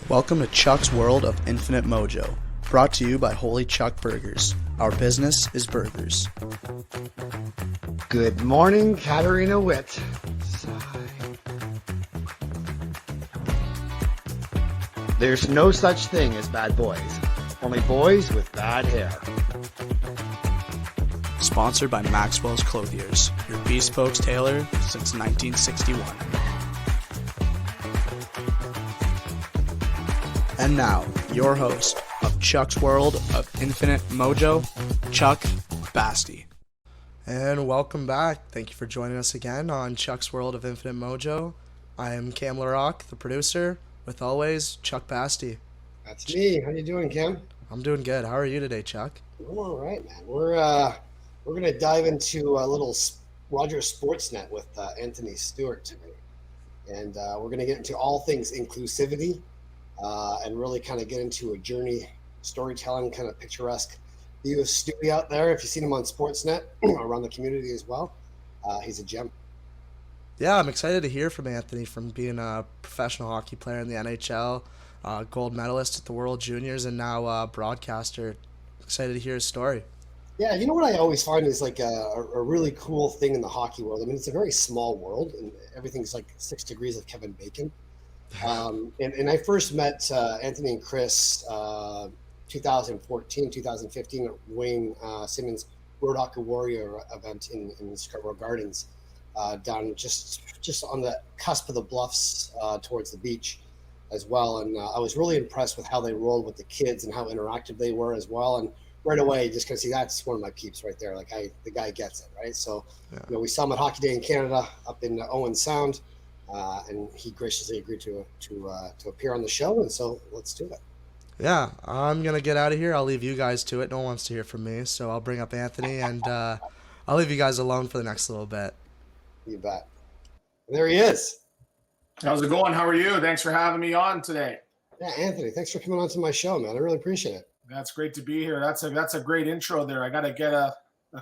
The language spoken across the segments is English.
Welcome to Chuck's World of Infinite Mojo, brought to you by HolyChuckBurgers. Our business is burgers. Good morning, Katarina Witt. There's no such thing as bad boys, only boys with bad hair. Sponsored by MaxwellsClothiers, your bespoke tailor since 1961. And now, your host of Chuck's World of Infinite Mojo, Chuck Bastie. And welcome back. Thank you for joining us again on Chuck's World of Infinite Mojo. I am Cam LaRock, the producer, with always Chuck Bastie. That's me. How you doing, Cam? I'm doing good. How are you today, Chuck? I'm all right, man. We're gonna dive into a little Rogers SportsNet with Anthony Stewart tonight, and we're gonna get into all things inclusivity. And really kind of get into a journey storytelling, kind of picturesque view of Stewie out there. If you've seen him on Sportsnet around the community as well, he's a gem. Yeah, I'm excited to hear from Anthony, from being a professional hockey player in the NHL, gold medalist at the World Juniors, and now a broadcaster. Excited to hear his story. Yeah, you know what I always find is like a really cool thing in the hockey world. I mean, it's a very small world, and everything's like 6 degrees of Kevin Bacon. And I first met Anthony and Chris 2014, 2015 at Wayne Simmons Road Hockey Warrior event in Scarborough Gardens, down just on the cusp of the bluffs towards the beach as well. And I was really impressed with how they rolled with the kids and how interactive they were as well. And right away, just kind of see that's one of my peeps right there. Like the guy gets it, right? So, yeah. We saw him at Hockey Day in Canada up in Owen Sound. And he graciously agreed to appear on the show, and so let's do it. Yeah, I'm going to get out of here. I'll leave you guys to it. No one wants to hear from me, so I'll bring up Anthony, and I'll leave you guys alone for the next little bit. You bet. And there he is. How's it going? How are you? Thanks for having me on today. Yeah, Anthony, thanks for coming on to my show, man. I really appreciate it. That's great to be here. That's a great intro there. I got to get a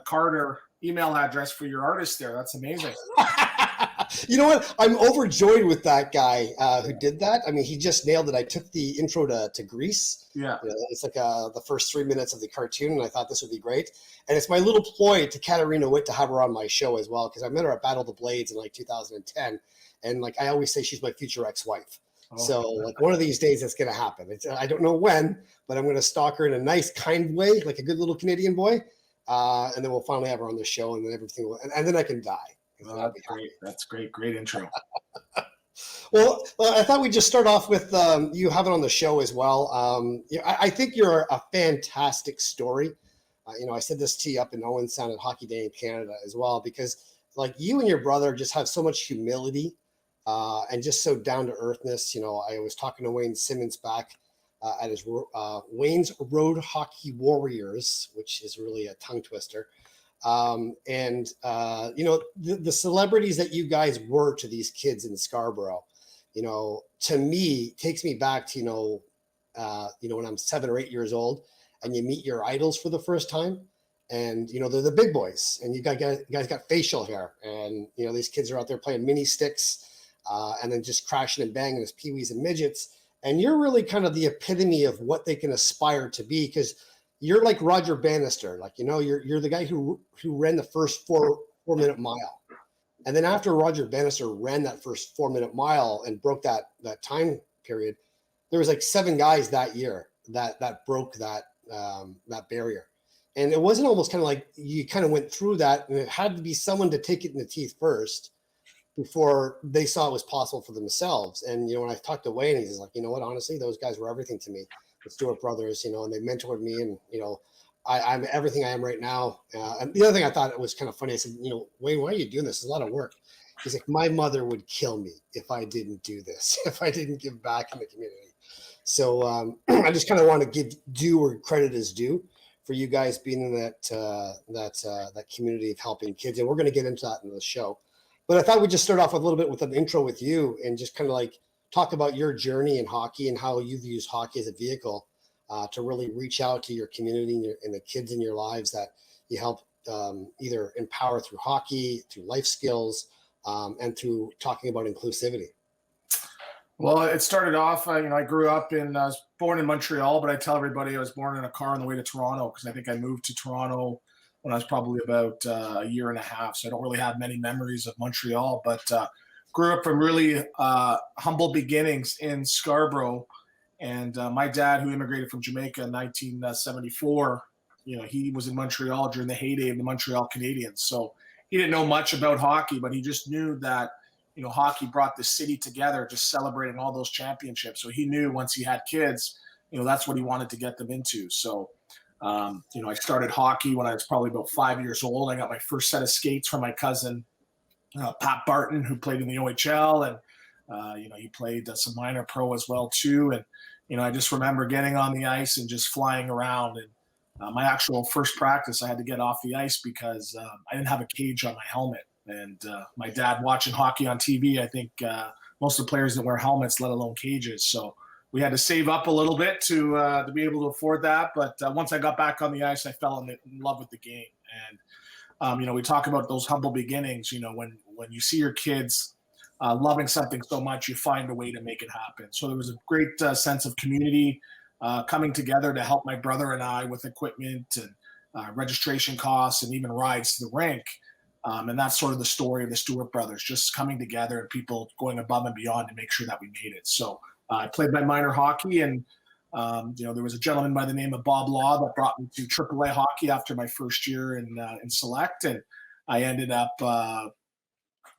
card or email address for your artist there. That's amazing. You know what? I'm overjoyed with that guy who did that. I mean, he just nailed it. I took the intro to Grease. Yeah. It's like the first 3 minutes of the cartoon, and I thought this would be great. And it's my little ploy to Katarina Witt to have her on my show as well, because I met her at Battle of the Blades in like 2010. And like I always say, she's my future ex-wife. Oh, so like one of these days it's going to happen. I don't know when, but I'm going to stalk her in a nice, kind way, like a good little Canadian boy. And then we'll finally have her on the show, and then everything will, and then I can die. Oh, that's great. That's great. Great intro. Well, I thought we'd just start off with you having on the show as well. I think you're a fantastic story. I said this to you up in Owen Sound at Hockey Day in Canada as well, because like you and your brother just have so much humility and just so down to earthness. I was talking to Wayne Simmons back at his Wayne's Road Hockey Warriors, which is really a tongue twister. The celebrities that you guys were to these kids in Scarborough, to me takes me back to, when I'm 7 or 8 years old and you meet your idols for the first time, and, they're the big boys, and you guys got facial hair, and, these kids are out there playing mini sticks, and then just crashing and banging as peewees and midgets. And you're really kind of the epitome of what they can aspire to be, because you're like Roger Bannister, like, you're the guy who ran the first 4-minute mile. And then after Roger Bannister ran that first 4-minute mile and broke that time period, there was like 7 guys that year that broke that barrier. And it wasn't almost kind of like you kind of went through that, and it had to be someone to take it in the teeth first before they saw it was possible for themselves. And, when I talked to Wayne, he's like, you know what, honestly, those guys were everything to me. The Stewart brothers, and they mentored me, and, I'm everything I am right now. And the other thing I thought it was kind of funny, I said, Wayne, why are you doing this? It's a lot of work. He's like, my mother would kill me if I didn't do this, if I didn't give back in the community. So I just kind of want to give due where credit is due for you guys being in that community of helping kids. And we're going to get into that in the show. But I thought we'd just start off with a little bit with an intro with you, and just kind of like talk about your journey in hockey and how you've used hockey as a vehicle to really reach out to your community and the kids in your lives that you help either empower through hockey, through life skills, and through talking about inclusivity. Well, it started off, I grew up I was born in Montreal, but I tell everybody I was born in a car on the way to Toronto because I think I moved to Toronto when I was probably about a year and a half. So I don't really have many memories of Montreal, but grew up from really humble beginnings in Scarborough. And my dad, who immigrated from Jamaica in 1974, he was in Montreal during the heyday of the Montreal Canadiens. So he didn't know much about hockey, but he just knew that hockey brought the city together, just celebrating all those championships. So he knew once he had kids, that's what he wanted to get them into. So, I started hockey when I was probably about 5 years old. I got my first set of skates from my cousin, Pat Barton, who played in the OHL. And, he played some minor pro as well, too. And, I just remember getting on the ice and just flying around. And my actual first practice, I had to get off the ice because I didn't have a cage on my helmet. And my dad watching hockey on TV, I think most of the players didn't wear helmets, let alone cages. So we had to save up a little bit to be able to afford that. But once I got back on the ice, I fell in love with the game. And, we talk about those humble beginnings. When you see your kids loving something so much, you find a way to make it happen. So there was a great sense of community coming together to help my brother and I with equipment and registration costs and even rides to the rink. And that's sort of the story of the Stewart brothers, just coming together and people going above and beyond to make sure that we made it. So I played my minor hockey, and there was a gentleman by the name of Bob Law that brought me to AAA hockey after my first year in select, and I ended up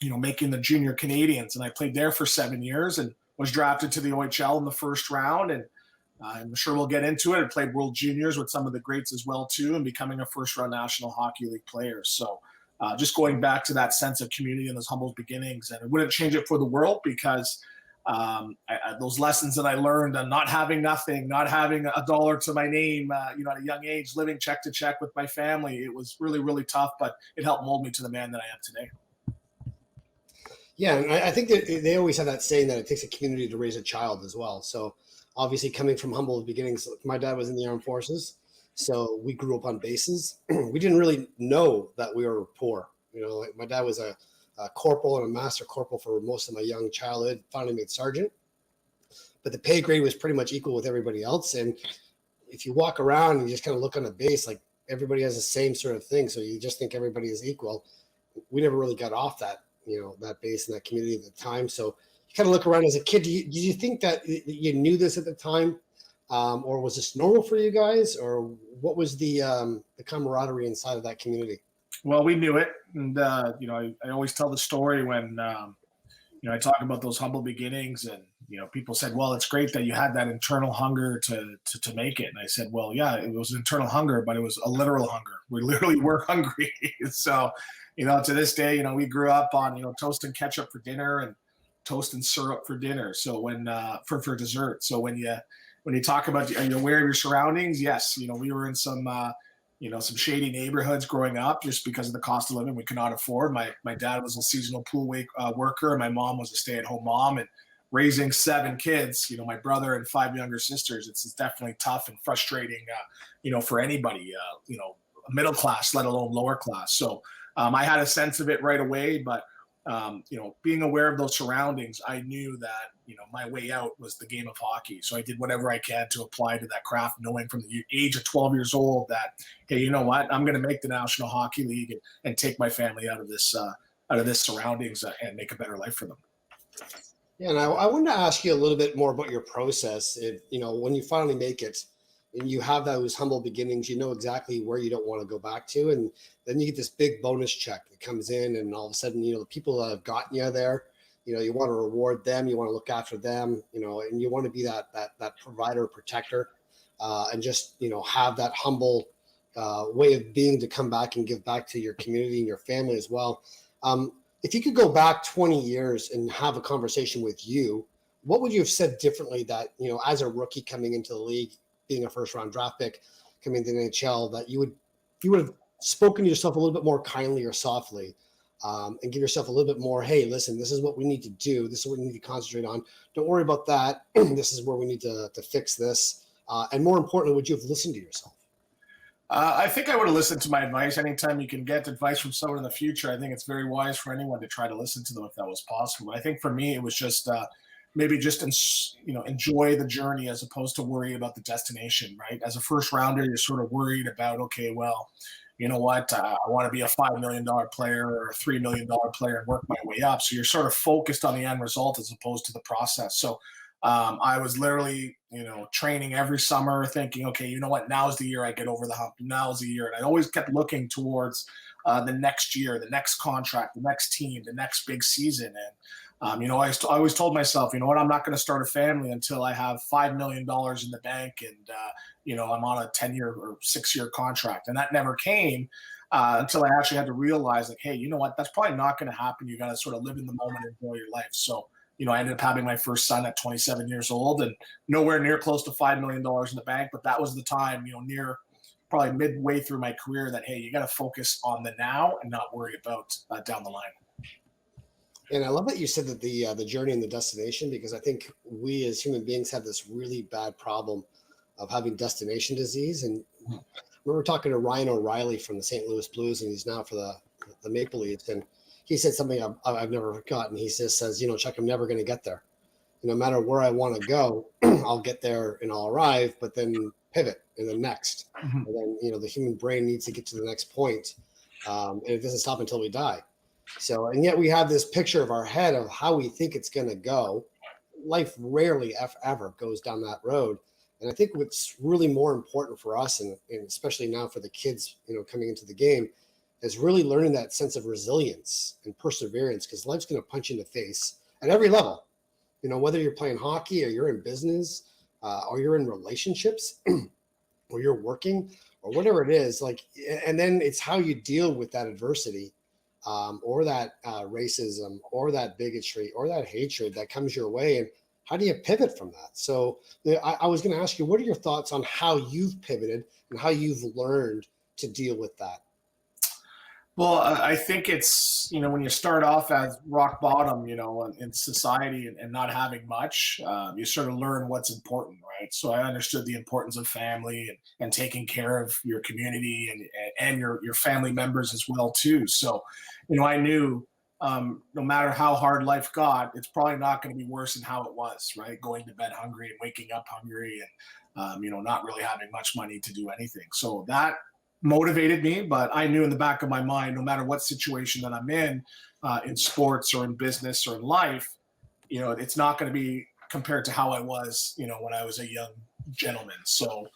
making the junior Canadians, and I played there for 7 years and was drafted to the OHL in the first round. And I'm sure we'll get into it. I played World Juniors with some of the greats as well too, and becoming a first-round National Hockey League player. So just going back to that sense of community and those humble beginnings, and I wouldn't change it for the world because those lessons that I learned on not having nothing, not having a dollar to my name, at a young age, living check to check with my family, it was really, really tough, but it helped mold me to the man that I am today. Yeah, and I think that they always have that saying that it takes a community to raise a child as well. So obviously coming from humble beginnings, my dad was in the armed forces. So we grew up on bases. We didn't really know that we were poor. My dad was a corporal and a master corporal for most of my young childhood, finally made sergeant. But the pay grade was pretty much equal with everybody else. And if you walk around and you just kind of look on a base, like everybody has the same sort of thing. So you just think everybody is equal. We never really got off that, that base and that community at the time. So you kind of look around as a kid. Did you think that you knew this at the time? Or was this normal for you guys, or what was the camaraderie inside of that community? Well, we knew it. And, I always tell the story when, I talk about those humble beginnings and, people said, well, it's great that you had that internal hunger to make it. And I said, well, yeah, it was an internal hunger, but it was a literal hunger. We literally were hungry. So, to this day, we grew up on, toast and ketchup for dinner and toast and syrup for dinner. So when, for dessert. So when you talk about, are you aware of your surroundings? Yes. We were in some shady neighborhoods growing up just because of the cost of living we could not afford. My dad was a seasonal pool worker, and my mom was a stay-at-home mom. And raising 7 kids, my brother and 5 younger sisters, it's definitely tough and frustrating, for anybody, middle class, let alone lower class. So I had a sense of it right away, but being aware of those surroundings, I knew that, my way out was the game of hockey. So I did whatever I can to apply to that craft, knowing from the age of 12 years old that, hey, you know what, I'm going to make the National Hockey League and take my family out of this surroundings and make a better life for them. Yeah, and I wanted to ask you a little bit more about your process. When you finally make it and you have those humble beginnings, you know exactly where you don't want to go back to. And then you get this big bonus check that comes in, and all of a sudden, the people that have gotten you there, you want to reward them, you want to look after them, and you want to be that provider, protector, and just, have that humble way of being to come back and give back to your community and your family as well. If you could go back 20 years and have a conversation with you, what would you have said differently that, as a rookie coming into the league, being a first round draft pick, coming to the NHL, that you would have spoken to yourself a little bit more kindly or softly, and give yourself a little bit more, hey, listen, this is what we need to do. This is what we need to concentrate on. Don't worry about that. This is where we need to fix this. And more importantly, would you have listened to yourself? I think I would have listened to my advice. Anytime you can get advice from someone in the future, I think it's very wise for anyone to try to listen to them if that was possible. I think for me, it was just maybe just enjoy the journey as opposed to worry about the destination, right? As a first rounder, you're sort of worried about, okay, well, you know what, I want to be a $5 million player or a $3 million player and work my way up. So you're sort of focused on the end result as opposed to the process. So I was literally, training every summer thinking, okay, you know what, now's the year I get over the hump. Now's the year. And I always kept looking towards the next year, the next contract, the next team, the next big season. And, I always told myself, you know what, I'm not going to start a family until I have $5 million in the bank and, I'm on a 10-year or 6-year contract. And that never came until I actually had to realize, like, hey, you know what, that's probably not going to happen. You got to sort of live in the moment and enjoy your life. So, I ended up having my first son at 27 years old and nowhere near close to $5 million in the bank. But that was the time, near probably midway through my career that, hey, you got to focus on the now and not worry about down the line. And I love that you said that the journey and the destination, because I think we as human beings have this really bad problem of having destination disease. And I remember talking to Ryan O'Reilly from the St. Louis Blues, and he's now for the Maple Leafs. And he said something I've never forgotten. He just says, Chuck, I'm never going to get there. No matter where I want to go, I'll get there and I'll arrive, but then pivot and then next. And then, the human brain needs to get to the next point. And it doesn't stop until we die. So, and yet we have this picture of our head of how we think it's going to go. Life rarely ever goes down that road. And I think what's really more important for us, and especially now for the kids, coming into the game, is really learning that sense of resilience and perseverance, because life's going to punch you in the face at every level. Whether you're playing hockey or you're in business or you're in relationships or you're working or whatever it is, and then it's how you deal with that adversity or that racism or that bigotry or that hatred that comes your way. And how do you pivot from that? So I was going to ask you, what are your thoughts on how you've pivoted and how you've learned to deal with that? Well, I think it's, when you start off as rock bottom, in society and not having much, you sort of learn what's important, right? So I understood the importance of family and taking care of your community and your family members as well, too. So, I knew no matter how hard life got, it's probably not going to be worse than how it was, right? Going to bed hungry and waking up hungry and, not really having much money to do anything. So that motivated me, but I knew in the back of my mind, no matter what situation that I'm in sports or in business or in life, it's not going to be compared to how I was, when I was a young gentleman. So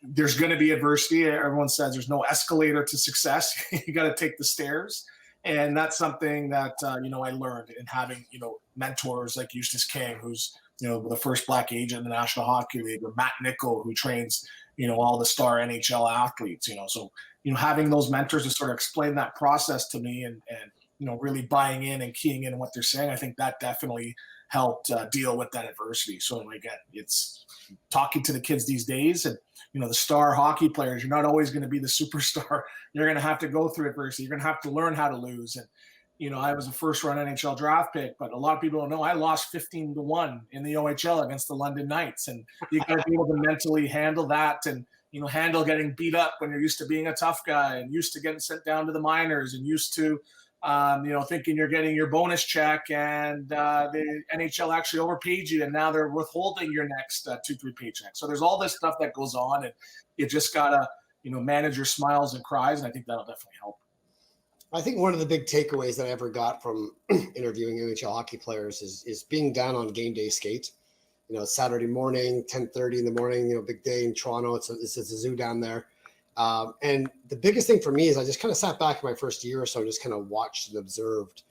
there's going to be adversity. Everyone says there's no escalator to success. You got to take the stairs. And that's something that, I learned in having, mentors like Eustace King, who's, the first Black agent in the National Hockey League, or Matt Nichol, who trains, all the star NHL athletes, so, having those mentors to sort of explain that process to me and really buying in and keying in what they're saying, I think that definitely helped deal with that adversity. So again, it's talking to the kids these days and, the star hockey players, you're not always going to be the superstar. You're going to have to go through adversity. You're going to have to learn how to lose. And, I was a first-round NHL draft pick, but a lot of people don't know I lost 15-1 in the OHL against the London Knights. And you got to be able to mentally handle that and, handle getting beat up when you're used to being a tough guy and used to getting sent down to the minors and used to, thinking you're getting your bonus check and the NHL actually overpaid you and now they're withholding your next 2-3 paychecks. So there's all this stuff that goes on and you just got to, manage your smiles and cries. And I think that'll definitely help. I think one of the big takeaways that I ever got from interviewing NHL hockey players is being down on game day skate. Saturday morning, 10:30 in the morning, big day in Toronto. It's a zoo down there. And the biggest thing for me is I just kind of sat back in my first year or so and just kind of watched and observed.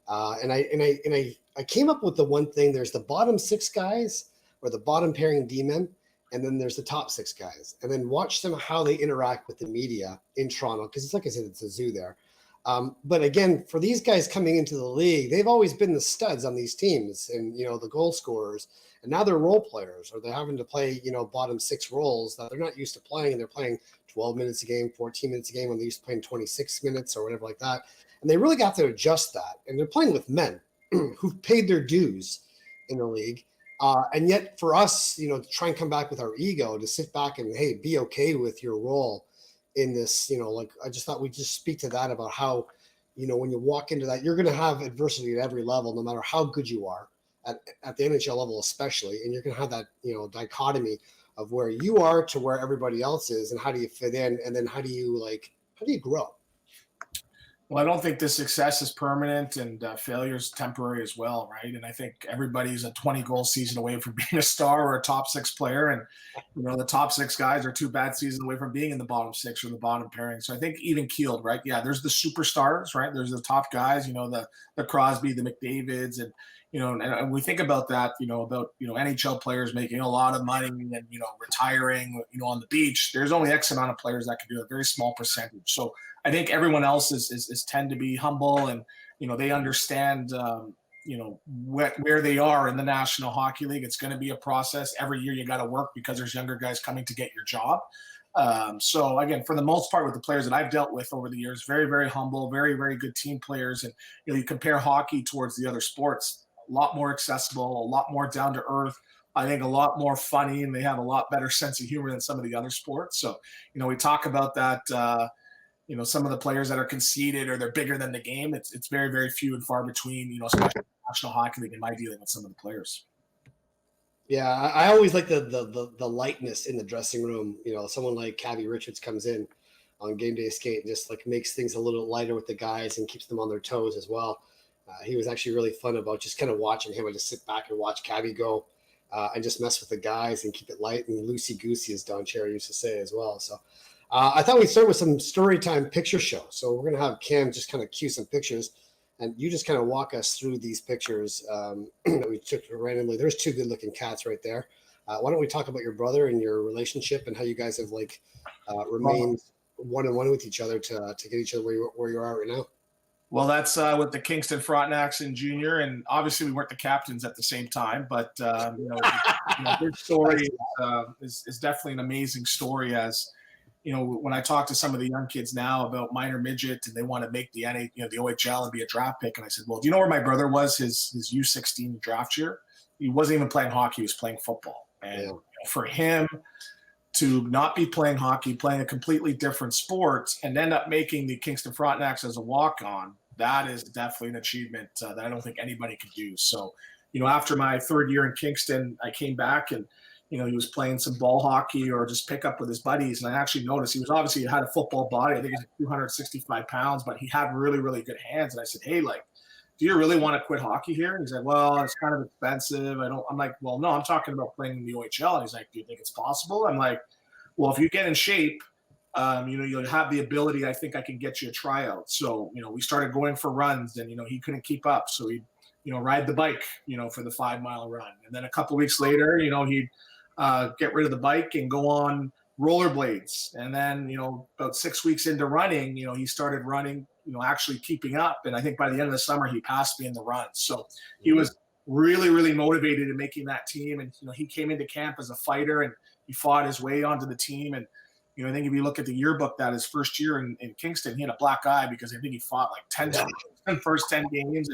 And I came up with the one thing. There's the bottom 6 guys or the bottom pairing D-men, and then there's the top 6 guys. And then watch them how they interact with the media in Toronto, because it's like I said, it's a zoo there. But again, for these guys coming into the league, they've always been the studs on these teams and, the goal scorers. And now they're role players, or they're having to play, bottom 6 roles that they're not used to playing. And they're playing 12 minutes a game, 14 minutes a game when they used to playing 26 minutes or whatever like that. And they really got to adjust that. And they're playing with men who've paid their dues in the league. And yet for us, to try and come back with our ego, to sit back and, hey, be okay with your role in this, I just thought we'd just speak to that about how, when you walk into that, you're going to have adversity at every level, no matter how good you are at the NHL level especially, and you're going to have that, dichotomy of where you are to where everybody else is, and how do you fit in, and then how do you grow? Well, I don't think the success is permanent, and failure is temporary as well, right? And I think everybody's a 20-goal season away from being a star or a top 6 player, and the top 6 guys are 2 bad seasons away from being in the bottom 6 or the bottom pairing. So I think even keeled, right? Yeah, there's the superstars, right? There's the top guys, the Crosby, the McDavids, and and we think about that, about NHL players making a lot of money and retiring, on the beach. There's only X amount of players that can do a very small percentage. So I think everyone else is tend to be humble, and they understand where they are in the National Hockey League. It's going to be a process. Every year you got to work because there's younger guys coming to get your job. So again, for the most part, with the players that I've dealt with over the years, very, very humble, very, very good team players. And you compare hockey towards the other sports, a lot more accessible, a lot more down to earth. I think a lot more funny, and they have a lot better sense of humor than some of the other sports. So we talk about that. Some of the players that are conceited or they're bigger than the game, it's very, very few and far between, especially in the National Hockey League in my dealing with some of the players. Yeah, I always like the lightness in the dressing room. Someone like Cavi Richards comes in on game day skate and just makes things a little lighter with the guys and keeps them on their toes as well. He was actually really fun about just kind of watching him. I just sit back and watch Cavi go and just mess with the guys and keep it light and loosey-goosey, as Don Cherry used to say as well. So I thought we'd start with some story time picture show. So we're going to have Cam just kind of cue some pictures, and you just kind of walk us through these pictures that we took randomly. There's 2 good-looking cats right there. Why don't we talk about your brother and your relationship and how you guys have remained one-on-one with each other to get each other where you are right now? Well, that's with the Kingston Frontenacs in junior, and obviously we weren't the captains at the same time. But his story is definitely an amazing story. As when I talk to some of the young kids now about minor midget and they want to make the the OHL and be a draft pick, and I said, well, do you know where my brother was his U16 draft year? He wasn't even playing hockey; he was playing football. And for him to not be playing hockey, playing a completely different sport, and end up making the Kingston Frontenacs as a walk-on, that is definitely an achievement that I don't think anybody could do. So, after my 3rd year in Kingston, I came back and, he was playing some ball hockey or just pick up with his buddies. And I actually noticed he had a football body. I think he's 265 pounds, but he had really, really good hands. And I said, hey, do you really want to quit hockey here? And he's like, well, it's kind of expensive. I'm like, well, no, I'm talking about playing in the OHL. And he's like, do you think it's possible? I'm like, well, if you get in shape, you'll have the ability. I think I can get you a tryout. So, we started going for runs, and, he couldn't keep up. So he'd, ride the bike, for the 5-mile run. And then a couple of weeks later, he'd get rid of the bike and go on rollerblades. And then, about 6 weeks into running, he started running, actually keeping up. And I think by the end of the summer, he passed me in the run. So he was really, really motivated in making that team. And, he came into camp as a fighter, and he fought his way onto the team. And, I think if you look at the yearbook, that his first year in Kingston, he had a black eye because I think he fought 10 times in the first 10 games.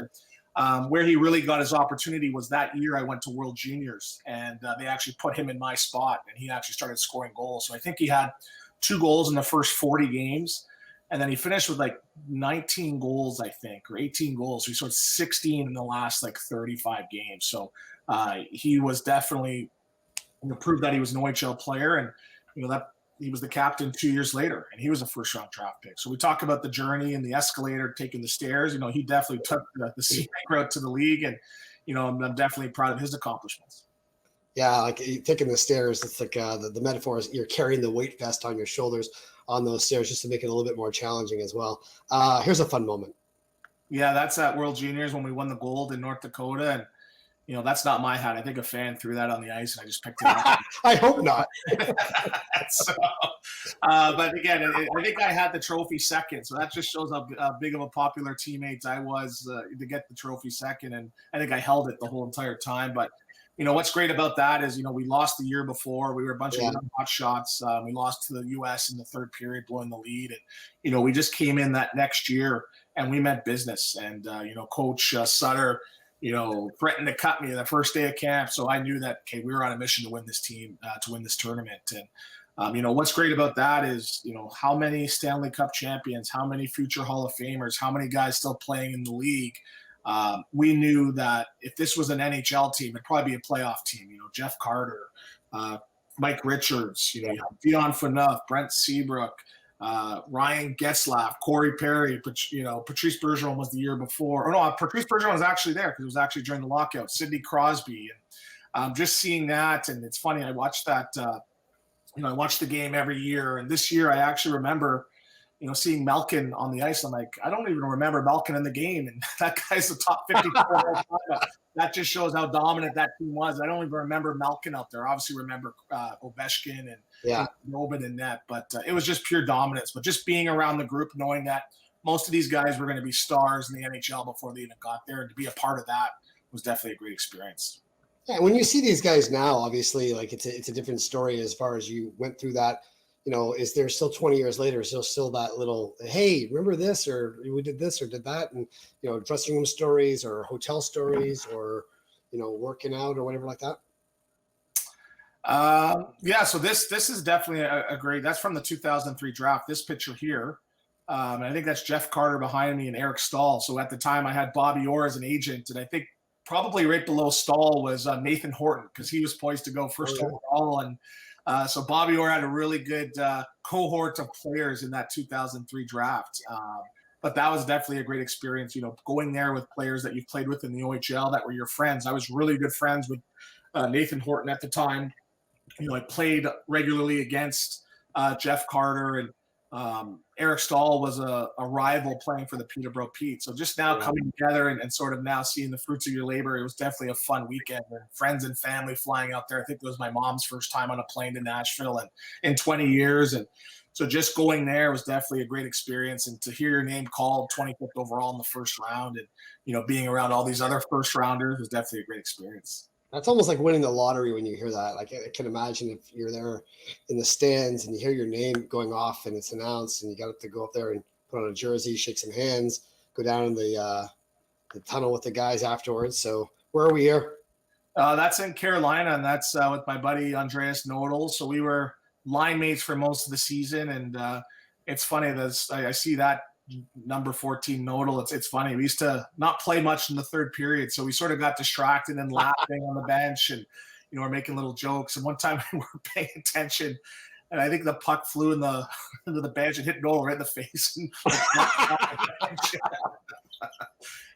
And where he really got his opportunity was that year I went to World Juniors, and they actually put him in my spot, and he actually started scoring goals. So I think he had 2 goals in the first 40 games. And then he finished with 19 goals, I think, or 18 goals. So he scored 16 in the last 35 games. So he was definitely proved that he was an OHL player, and that he was the captain 2 years later, and he was a first-round draft pick. So we talk about the journey and the escalator, taking the stairs. He definitely took the secret route to the league, and I'm definitely proud of his accomplishments. Yeah, taking the stairs. It's the metaphor is you're carrying the weight vest on your shoulders on those stairs just to make it a little bit more challenging as well. Here's a fun moment. Yeah, that's at World Juniors when we won the gold in North Dakota, and that's not my hat. I think a fan threw that on the ice, and I just picked it up. I hope not. But again, I think I had the trophy second, so that just shows how big of a popular teammate I was to get the trophy second, and I think I held it the whole entire time. But what's great about that is we lost the year before. We were a bunch of young hot shots. We lost to the U.S. in the 3rd period, blowing the lead, and we just came in that next year and we meant business. And Coach Sutter, threatened to cut me the first day of camp. So I knew that, okay, we were on a mission to win this team, to win this tournament. And, what's great about that is, how many Stanley Cup champions, how many future Hall of Famers, how many guys still playing in the league, we knew that if this was an NHL team, it'd probably be a playoff team. Jeff Carter, Mike Richards, Dion Phaneuf, Brent Seabrook, Ryan Getzlaff, Corey Perry, Patrice Bergeron was the year before. Or no, Patrice Bergeron was actually there because it was actually during the lockout. Sidney Crosby, and just seeing that, and it's funny. I watched that. I watch the game every year, and this year I actually remember, seeing Malkin on the ice. I'm like, I don't even remember Malkin in the game, and that guy's the top 50 player. That just shows how dominant that team was. I don't even remember Malkin out there. Obviously, remember Ovechkin and Robin and net, but it was just pure dominance. But just being around the group, knowing that most of these guys were going to be stars in the NHL before they even got there, and to be a part of that was definitely a great experience. Yeah, when you see these guys now, obviously, like it's a different story as far as you went through that. Is there still 20 years later, is there still that little, hey, remember this, or we did this or did that, and dressing room stories or hotel stories or working out or whatever like that? So this is definitely a great. That's from the 2003 draft. This picture here, and I think that's Jeff Carter behind me and Eric Stahl. So at the time, I had Bobby Orr as an agent, and I think probably right below Stahl was Nathan Horton, because he was poised to go first overall. And so Bobby Orr had a really good cohort of players in that 2003 draft. But that was definitely a great experience, going there with players that you've played with in the OHL that were your friends. I was really good friends with Nathan Horton at the time. I played regularly against Jeff Carter, and Eric Stahl was a rival playing for the Peterborough Pete. So just now coming together and sort of now seeing the fruits of your labor, it was definitely a fun weekend. And friends and family flying out there. I think it was my mom's first time on a plane to Nashville in 20 years. And so just going there was definitely a great experience. And to hear your name called 25th overall in the first round and, being around all these other first rounders was definitely a great experience. That's almost like winning the lottery when you hear that. Like, I can imagine if you're there in the stands and you hear your name going off and it's announced, and you got to go up there and put on a jersey, shake some hands, go down in the tunnel with the guys afterwards. So where are we here? That's in Carolina, and that's with my buddy Andreas Nodal. So we were line mates for most of the season, and it's funny that I see that number 14 Nodal. It's funny. We used to not play much in the third period, so we sort of got distracted and laughing on the bench, and we're making little jokes. And one time we were paying attention, and I think the puck flew into the bench and hit Nodal right in the face.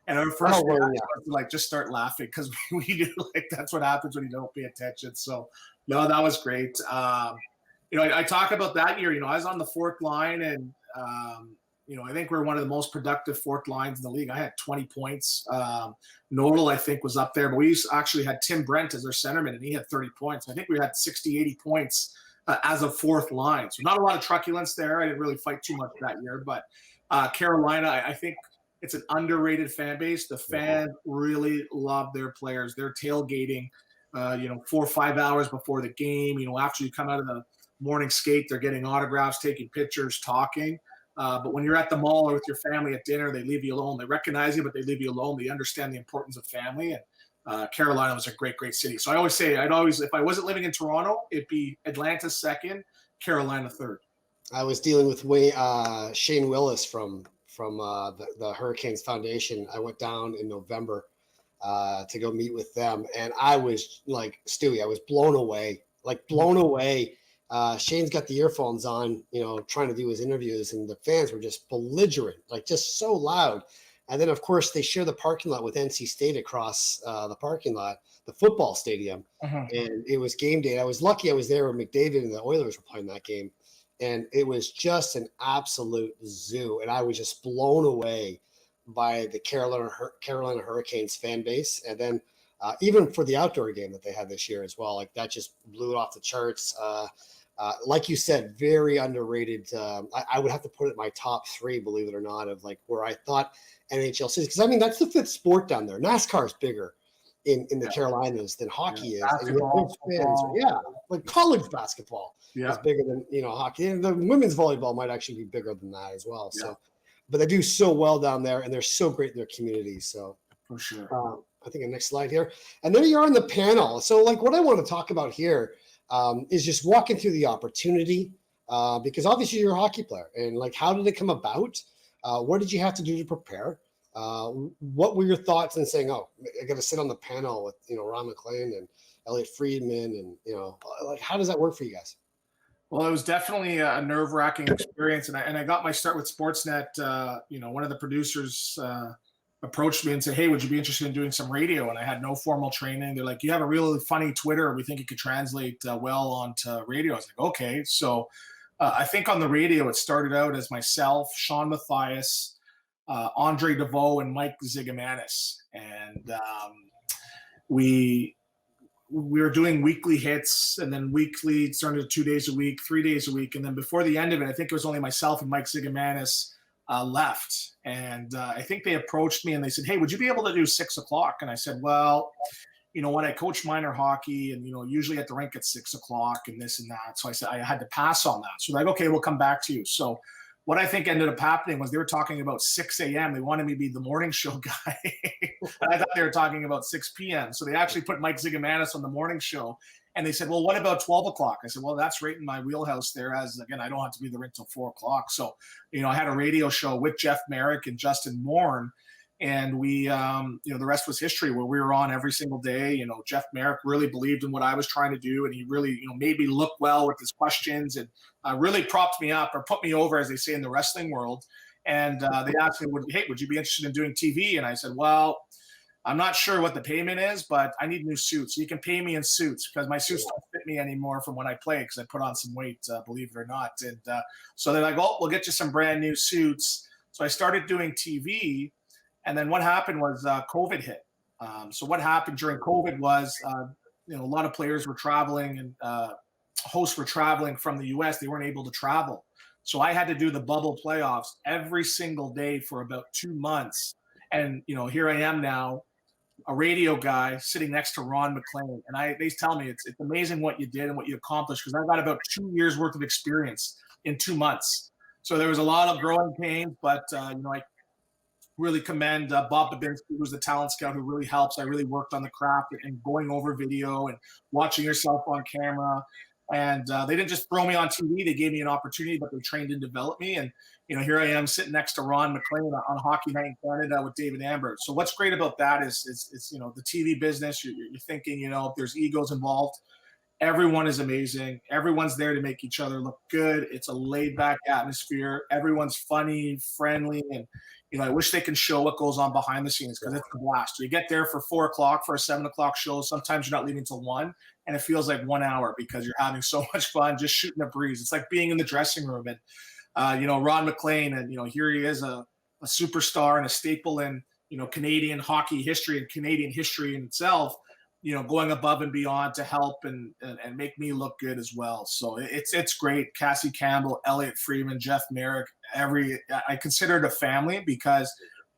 And our first reaction was to just start laughing, because we knew that's what happens when you don't pay attention. So no, that was great. I talk about that year. I was on the fourth line, and I think we're one of the most productive fourth lines in the league. I had 20 points. Nodal, I think, was up there. But we actually had Tim Brent as our centerman, and he had 30 points. I think we had 60, 80 points as a fourth line. So not a lot of truculence there. I didn't really fight too much that year. But Carolina, I think it's an underrated fan base. The fans really love their players. They're tailgating, 4 or 5 hours before the game. After you come out of the morning skate, they're getting autographs, taking pictures, talking. But when you're at the mall or with your family at dinner, they leave you alone. They recognize you, but they leave you alone. They understand the importance of family. And Carolina was a great, great city. So I always say, if I wasn't living in Toronto, it'd be Atlanta second, Carolina third. I was dealing with Shane Willis from the Hurricanes Foundation. I went down in November to go meet with them, and I was like, Stewie, I was blown away. Shane's got the earphones on, trying to do his interviews, and the fans were just belligerent, just so loud. And then, of course, they share the parking lot with NC State across the parking lot, the football stadium. And it was game day. I was lucky I was there when McDavid and the Oilers were playing that game. And it was just an absolute zoo. And I was just blown away by the Carolina Hurricanes fan base. And then even for the outdoor game that they had this year as well, that just blew it off the charts. Like you said, very underrated. I would have to put it in my top 3, believe it or not, of where I thought NHL cities. Because that's the 5th sport down there. NASCAR is bigger in the Carolinas than hockey is. Basketball, college basketball is bigger than hockey. And the women's volleyball might actually be bigger than that as well. Yeah. So, but they do so well down there, and they're so great in their community. So for sure. I think the next slide here, and then you're on the panel. So what I want to talk about here is just walking through the opportunity, because obviously you're a hockey player, and how did it come about? What did you have to do to prepare? What were your thoughts in saying, oh, I got to sit on the panel with, Ron MacLean and Elliot Friedman and, like, how does that work for you guys? Well, it was definitely a nerve-wracking experience, and I got my start with Sportsnet. One of the producers approached me and said, "Hey, would you be interested in doing some radio?" And I had no formal training. They're like, "You have a really funny Twitter. We think it could translate well onto radio." I was like, "Okay." So I think on the radio, it started out as myself, Sean Mathias, Andre DeVoe, and Mike Zigomanis, and we were doing weekly hits, and then weekly turned to 2 days a week, 3 days a week. And then before the end of it, I think it was only myself and Mike Zigomanis left. And I think they approached me and they said, "Hey, would you be able to do 6 o'clock?" And I said, "Well, when I coach minor hockey and, usually at the rink at 6 o'clock and this and that." So I said, I had to pass on that. So like, "Okay, we'll come back to you." So what I think ended up happening was they were talking about 6 a.m. They wanted me to be the morning show guy. And I thought they were talking about 6 p.m. So they actually put Mike Zigomanis on the morning show. And they said, "Well, what about 12 o'clock?" I said, "Well, that's right in my wheelhouse there, as, again, I don't have to be the rink till 4 o'clock. So, I had a radio show with Jeff Merrick and Justin Mourne. And we, the rest was history, where we were on every single day. Jeff Merrick really believed in what I was trying to do. And he really, made me look well with his questions, and really propped me up, or put me over, as they say in the wrestling world. And they asked me, "Hey, would you be interested in doing TV?" And I said, "Well, I'm not sure what the payment is, but I need new suits. You can pay me in suits, because my suits don't fit me anymore from when I play, because I put on some weight, believe it or not." And so they're like, "Oh, we'll get you some brand new suits." So I started doing TV. And then what happened was COVID hit. So what happened during COVID was, a lot of players were traveling, and hosts were traveling from the U.S. They weren't able to travel. So I had to do the bubble playoffs every single day for about 2 months. And, here I am now, a radio guy sitting next to Ron MacLean. And they tell me it's amazing what you did and what you accomplished, because I got about 2 years worth of experience in 2 months. So there was a lot of growing pains, but, I really commend Bob Babinski, who's the talent scout, who really helps. I really worked on the craft and going over video and watching yourself on camera. And they didn't just throw me on TV. They gave me an opportunity, but they trained and developed me. And, here I am sitting next to Ron MacLean on Hockey Night in Canada with David Amber. So what's great about that is the TV business. You're thinking, if there's egos involved, everyone is amazing. Everyone's there to make each other look good. It's a laid-back atmosphere. Everyone's funny, friendly, and I wish they can show what goes on behind the scenes, because it's a blast. You get there for 4 o'clock for a 7 o'clock show. Sometimes you're not leaving till 1, and it feels like 1 hour, because you're having so much fun just shooting a breeze. It's like being in the dressing room. And Ron MacLean, and here he is, a superstar and a staple in Canadian hockey history and Canadian history in itself. Going above and beyond to help and make me look good as well. So it's great. Cassie Campbell, Elliot Friedman, Jeff Merrick, I consider it a family, because,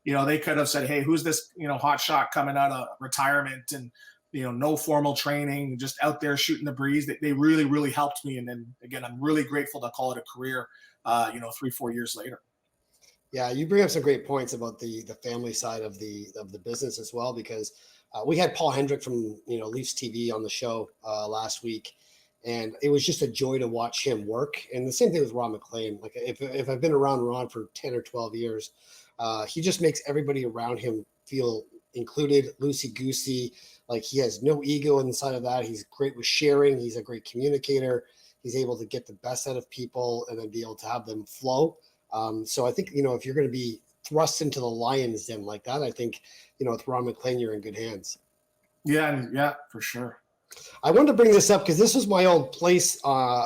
they could have said, "Hey, who's this, hot shot coming out of retirement and, no formal training, just out there shooting the breeze." They really, really helped me. And then again, I'm really grateful to call it a career, 3-4 years later. Yeah, you bring up some great points about the family side of the business as well, because we had Paul Hendrick from Leafs TV on the show last week, and it was just a joy to watch him work. And the same thing with Ron MacLean. Like, if I've been around Ron for 10 or 12 years, he just makes everybody around him feel included, loosey-goosey. Like, he has no ego inside of that. He's great with sharing. He's a great communicator. He's able to get the best out of people and then be able to have them flow. So I think, if you're going to be thrust into the lion's den like that, I think, with Ron MacLean, you're in good hands. Yeah, for sure. I wanted to bring this up because this was my old place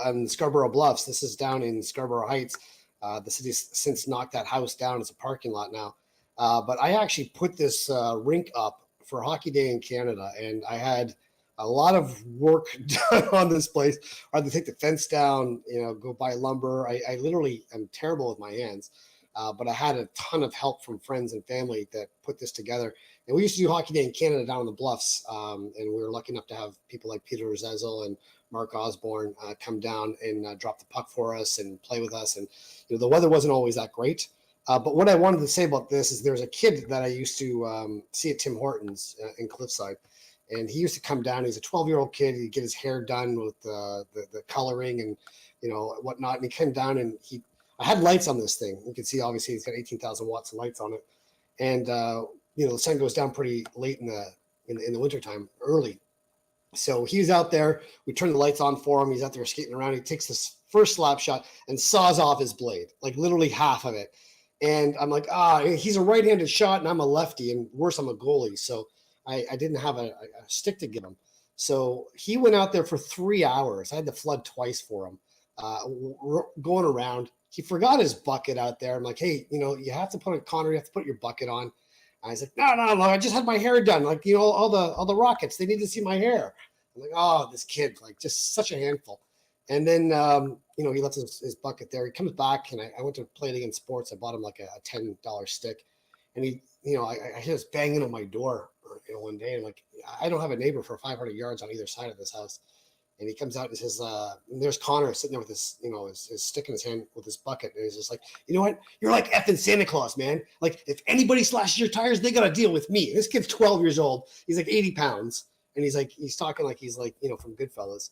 in Scarborough Bluffs. This is down in Scarborough Heights. The city's since knocked that house down. It's a parking lot now. But I actually put this rink up for Hockey Day in Canada, and I had a lot of work done on this place. I had to take the fence down, go buy lumber. I literally am terrible with my hands. But I had a ton of help from friends and family that put this together. And we used to do Hockey Day in Canada down in the Bluffs. And we were lucky enough to have people like Peter Zezel and Mark Osborne come down and drop the puck for us and play with us. And the weather wasn't always that great. But what I wanted to say about this is there's a kid that I used to see at Tim Hortons in Cliffside. And he used to come down. He's a 12-year-old kid. He'd get his hair done with the coloring and, whatnot. And he came down and I had lights on this thing. You can see, obviously, he's got 18,000 watts of lights on it. And the sun goes down pretty late in the wintertime, early. So he's out there. We turn the lights on for him. He's out there skating around. He takes this first slap shot and saws off his blade, like literally half of it. And I'm like, he's a right-handed shot, and I'm a lefty, and worse, I'm a goalie. So I didn't have a stick to give him. So he went out there for 3 hours. I had to flood twice for him, going around. He forgot his bucket out there. I'm like, hey, you have to put Connor, you have to put your bucket on. And he's like, no, I just had my hair done. Like, all the Rockets, they need to see my hair. I'm like, oh, this kid, like, just such a handful. And then, he left his bucket there. He comes back, and I went to play it against sports. I bought him like a $10 stick. And he, I hear this banging on my door, one day. And like, I don't have a neighbor for 500 yards on either side of this house. And he comes out and says, and there's Connor sitting there with his, his stick in his hand with his bucket. And he's just like, you know what? You're like effing Santa Claus, man. Like, if anybody slashes your tires, they got to deal with me. This kid's 12 years old. He's like 80 pounds. And he's talking like he's like, from Goodfellas.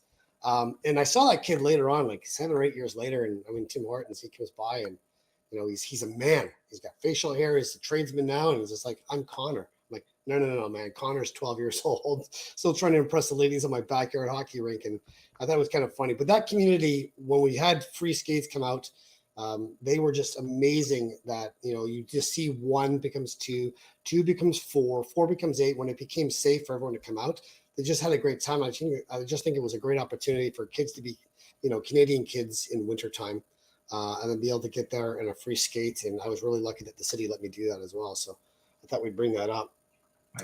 And I saw that kid later on, like 7 or 8 years later. And Tim Hortons, he comes by and, he's a man. He's got facial hair. He's a tradesman now. And he's just like, I'm Connor. I'm like, no, man. Connor's 12 years old. Still trying to impress the ladies on my backyard hockey rink. And I thought it was kind of funny. But that community, when we had free skates come out, they were just amazing that, you just see 1 becomes 2, 2 becomes 4, 4 becomes 8. When it became safe for everyone to come out, they just had a great time. I just think it was a great opportunity for kids to be, Canadian kids in wintertime, and then be able to get there in a free skate. And I was really lucky that the city let me do that as well. So I thought we'd bring that up.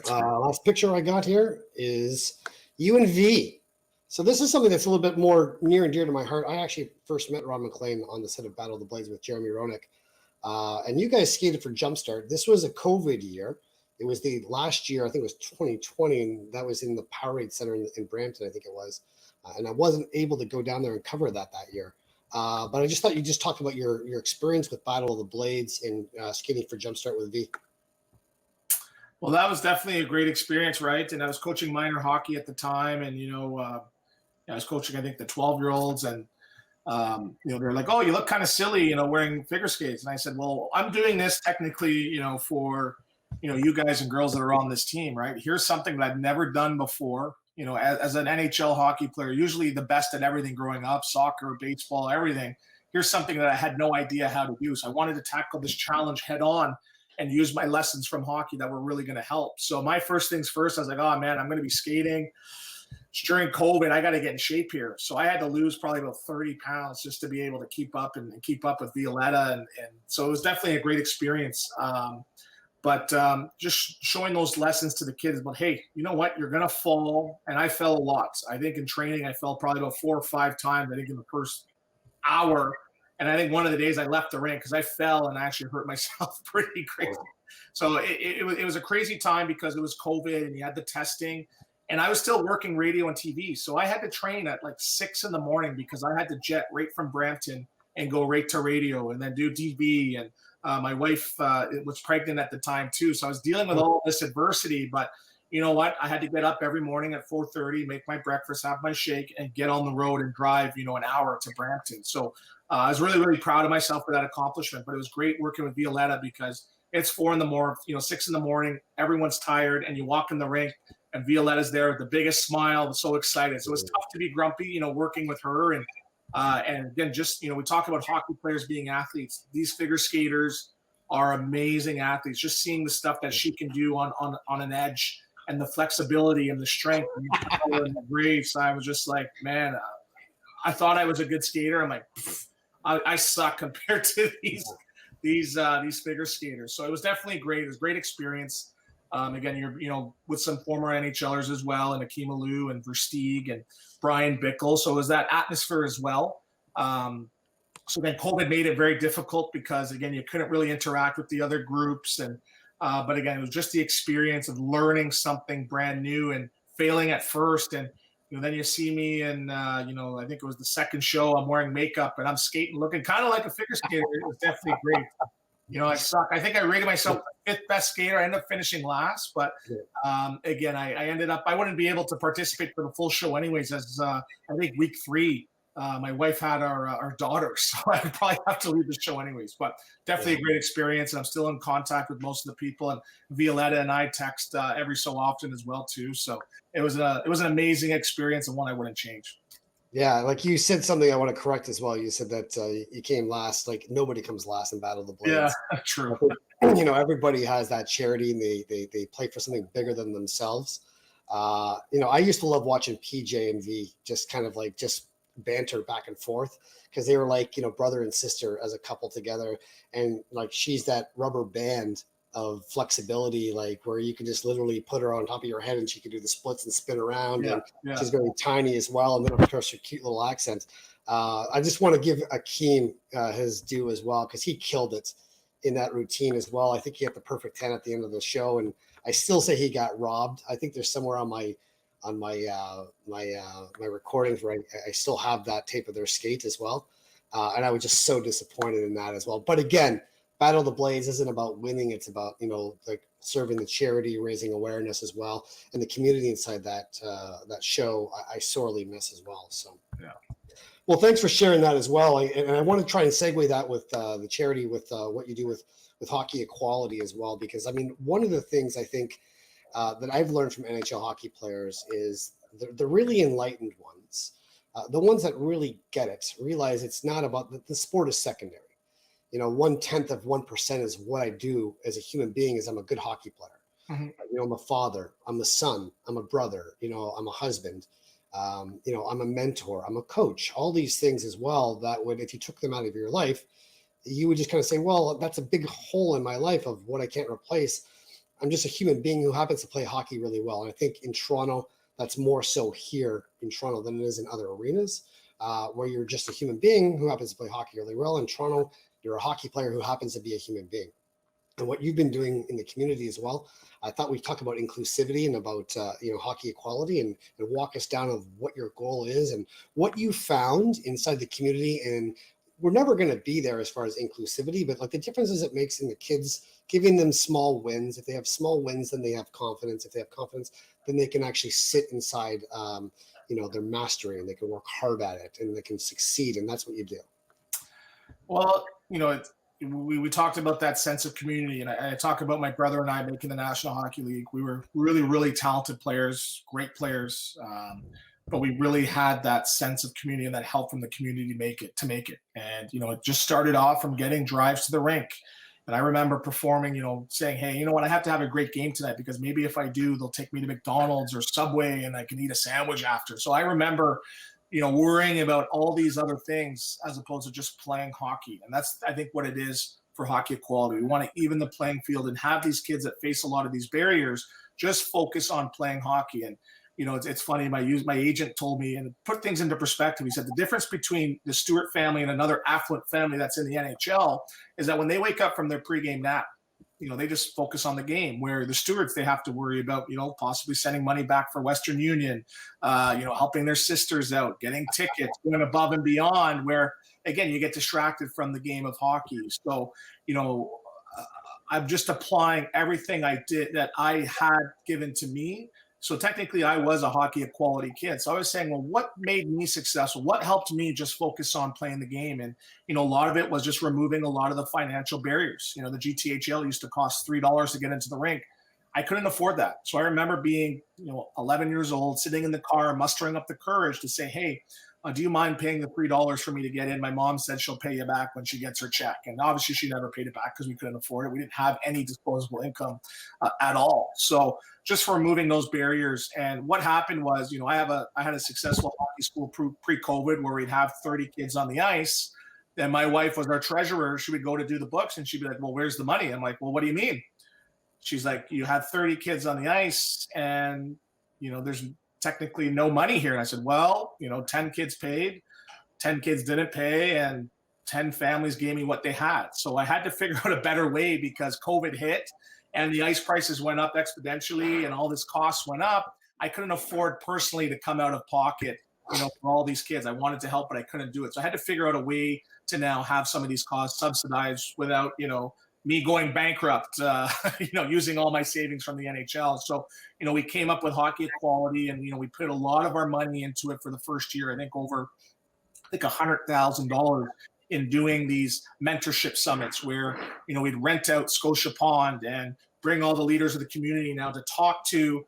Last picture I got here is you and V. So this is something that's a little bit more near and dear to my heart. I actually first met Ron MacLean on the set of Battle of the Blades with Jeremy Roenick. And you guys skated for Jumpstart. This was a COVID year. It was the last year, I think it was 2020, and that was in the Powerade Center in Brampton, I think it was. And I wasn't able to go down there and cover that year. But I just thought you'd just talk about your experience with Battle of the Blades and skating for Jumpstart with V. Well, that was definitely a great experience, right? And I was coaching minor hockey at the time, and I was coaching, I think, the 12-year-olds, and they're like, "Oh, you look kind of silly, wearing figure skates." And I said, "Well, I'm doing this technically, for you guys and girls that are on this team, right? Here's something that I've never done before. As an NHL hockey player, usually the best at everything growing up, soccer, baseball, everything. Here's something that I had no idea how to do. So I wanted to tackle this challenge head on and use my lessons from hockey that were really going to help. So my first things first, I was like, oh man, I'm going to be skating. It's during COVID, I got to get in shape here. So I had to lose probably about 30 pounds just to be able to keep up with Violetta. And so it was definitely a great experience. But just showing those lessons to the kids about, hey, you know what? You're going to fall. And I fell a lot. I think in training, I fell probably about 4 or 5 times, I think in the first hour. And I think one of the days I left the rink because I fell and I actually hurt myself pretty crazy. So it was a crazy time because it was COVID and you had the testing. And I was still working radio and TV. So I had to train at like 6 a.m. because I had to jet right from Brampton and go right to radio and then do TV. And my wife was pregnant at the time too. So I was dealing with all this adversity. But you know what? I had to get up every morning at 4:30, make my breakfast, have my shake, and get on the road and drive, an hour to Brampton. So I was really, really proud of myself for that accomplishment. But it was great working with Violetta because it's 4 a.m, 6 a.m, everyone's tired, and you walk in the rink, and Violetta's there with the biggest smile, so excited. So it was tough to be grumpy, working with her. And again, just, we talk about hockey players being athletes. These figure skaters are amazing athletes. Just seeing the stuff that she can do on an edge and the flexibility and the strength and the grace, I was just like, man, I thought I was a good skater. I'm like, I suck compared to these figure skaters. So it was definitely great. It was a great experience. Again, you're with some former NHLers as well, and Akeem Alou and Versteeg and Brian Bickle. So it was that atmosphere as well. So then COVID made it very difficult because, again, you couldn't really interact with the other groups. And but again, it was just the experience of learning something brand new and failing at first. And then you see me, and I think it was the second show. I'm wearing makeup and I'm skating, looking kind of like a figure skater. It was definitely great. I suck. I think I rated myself the 5th best skater. I ended up finishing last, but again, I ended up. I wouldn't be able to participate for the full show anyways, as I think week 3 My wife had our daughter, so I'd probably have to leave the show anyways. But definitely a great experience, and I'm still in contact with most of the people. And Violetta and I text every so often as well too. So it was an amazing experience and one I wouldn't change. Yeah, like you said something I want to correct as well. You said that you came last. Like nobody comes last in Battle of the Blades. Yeah, true. You know, everybody has that charity, and they play for something bigger than themselves. You know, I used to love watching PJ and V just kind of like just banter back and forth, because they were like, you know, brother and sister as a couple together. And like, she's that rubber band of flexibility, like where you can just literally put her on top of your head and she can do the splits and spin around. And she's very tiny as well. And then of course her cute little accent. I just want to give Akeem his due as well, because he killed it in that routine as well. I think he had the perfect 10 at the end of the show, and I still say he got robbed. I think there's somewhere on my recordings where I still have that tape of their skate as well. And I was just so disappointed in that as well. But again, Battle of the Blades isn't about winning. It's about, you know, like serving the charity, raising awareness as well. And the community inside that show, I sorely miss as well. So, yeah. Well, thanks for sharing that as well. And I want to try and segue that with the charity, with what you do with Hockey Equality as well. Because, I mean, one of the things I think that I've learned from NHL hockey players is the really enlightened ones, the ones that really get it, realize it's not about the sport is secondary. You know, 1/10 of 1% is what I do as a human being. Is I'm a good hockey player. Mm-hmm. You know, I'm a father, I'm a son, I'm a brother, you know, I'm a husband, you know, I'm a mentor, I'm a coach, all these things as well, that would, if you took them out of your life, you would just kind of say, well, that's a big hole in my life of what I can't replace. I'm just a human being who happens to play hockey really well. And I think in Toronto, that's more so here in Toronto than it is in other arenas, where you're just a human being who happens to play hockey really well. In Toronto, you're a hockey player who happens to be a human being. And what you've been doing in the community as well, I thought we talked about inclusivity and about, you know, hockey equality, and walk us down of what your goal is and what you found inside the community. And we're never going to be there as far as inclusivity, but like the differences it makes in the kids, giving them small wins. If they have small wins, then they have confidence. If they have confidence, then they can actually sit inside, you know, their mastery, and they can work hard at it, and they can succeed. And that's what you do. Well, you know, we talked about that sense of community, and I talk about my brother and I making the National Hockey League. We were really, really talented players, great players, but we really had that sense of community and that help from the community to make it. And, you know, it just started off from getting drives to the rink. And I remember performing, you know, saying, hey, you know what, I have to have a great game tonight, because maybe if I do, they'll take me to McDonald's or Subway and I can eat a sandwich after. So I remember, you know, worrying about all these other things as opposed to just playing hockey. And that's, I think, what it is for Hockey Equality. We want to even the playing field and have these kids that face a lot of these barriers just focus on playing hockey. And, you know, it's funny, my agent told me, and put things into perspective, he said the difference between the Stewart family and another affluent family that's in the NHL is that when they wake up from their pregame nap, you know, they just focus on the game, where the Stewarts, they have to worry about, you know, possibly sending money back for Western Union, you know, helping their sisters out, getting tickets, going above and beyond, where, again, you get distracted from the game of hockey. So, you know, I'm just applying everything I did that I had given to me. So technically I was a Hockey Equality kid. So I was saying, well, what made me successful? What helped me just focus on playing the game? And, you know, a lot of it was just removing a lot of the financial barriers. You know, the GTHL used to cost $3 to get into the rink. I couldn't afford that. So I remember being, you know, 11 years old, sitting in the car, mustering up the courage to say, hey, do you mind paying the $3 for me to get in? My mom said she'll pay you back when she gets her check. And obviously she never paid it back because we couldn't afford it. We didn't have any disposable income at all. So just for removing those barriers. And what happened was, you know, I had a successful hockey school pre-COVID where we'd have 30 kids on the ice. Then my wife was our treasurer. She would go to do the books and she'd be like, well, where's the money? I'm like, well, what do you mean? She's like, you had 30 kids on the ice and, you know, there's technically no money here. And I said, well, you know, 10 kids paid, 10 kids didn't pay, and 10 families gave me what they had. So I had to figure out a better way because COVID hit and the ice prices went up exponentially and all this costs went up. I couldn't afford personally to come out of pocket, you know, for all these kids. I wanted to help, but I couldn't do it. So I had to figure out a way to now have some of these costs subsidized without, you know, me going bankrupt, you know, using all my savings from the NHL. So, you know, we came up with Hockey Equality and, you know, we put a lot of our money into it for the first year. I think over like $100,000 in doing these mentorship summits where, we'd rent out Scotia Pond and bring all the leaders of the community now to talk to,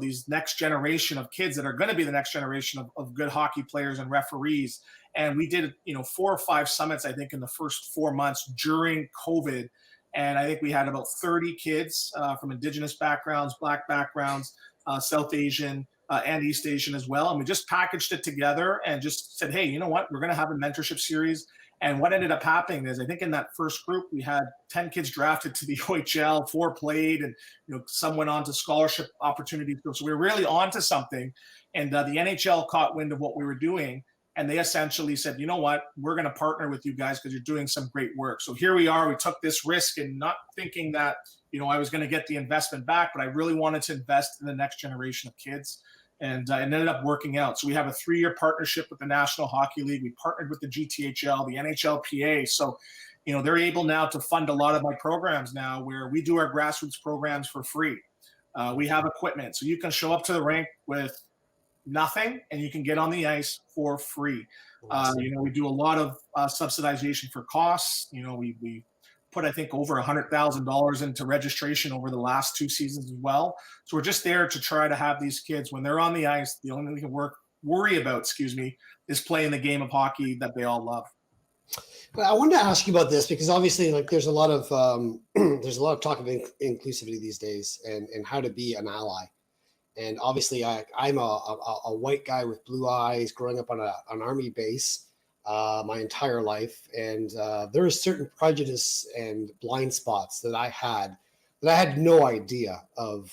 these next generation of kids that are going to be the next generation of good hockey players and referees. And we did, 4 or 5 summits, I think, in the first 4 months during COVID. And I think we had about 30 kids from Indigenous backgrounds, Black backgrounds, South Asian, and East Asian as well. And we just packaged it together and just said, hey, you know what? We're going to have a mentorship series. And what ended up happening is, I think in that first group, we had 10 kids drafted to the OHL, 4 played, and some went on to scholarship opportunities. So we were really on to something. And the NHL caught wind of what we were doing. And they essentially said, you know what, we're going to partner with you guys because you're doing some great work. So here we are. We took this risk and not thinking that, I was going to get the investment back, but I really wanted to invest in the next generation of kids. And it ended up working out. So we have a 3-year partnership with the National Hockey League. We partnered with the GTHL, the NHLPA. So, they're able now to fund a lot of my programs now where we do our grassroots programs for free. We have equipment. So you can show up to the rink with nothing and you can get on the ice for free. We do a lot of subsidization for costs. We put, I think, over $100,000 into registration over the last 2 seasons as well. So we're just there to try to have these kids, when they're on the ice, the only thing we can worry about, is playing the game of hockey that they all love. I wanted to ask you about this because obviously, there's a lot of talk of inclusivity these days and how to be an ally. And obviously, I'm a white guy with blue eyes, growing up on an army base my entire life, and there is certain prejudice and blind spots that I had no idea of,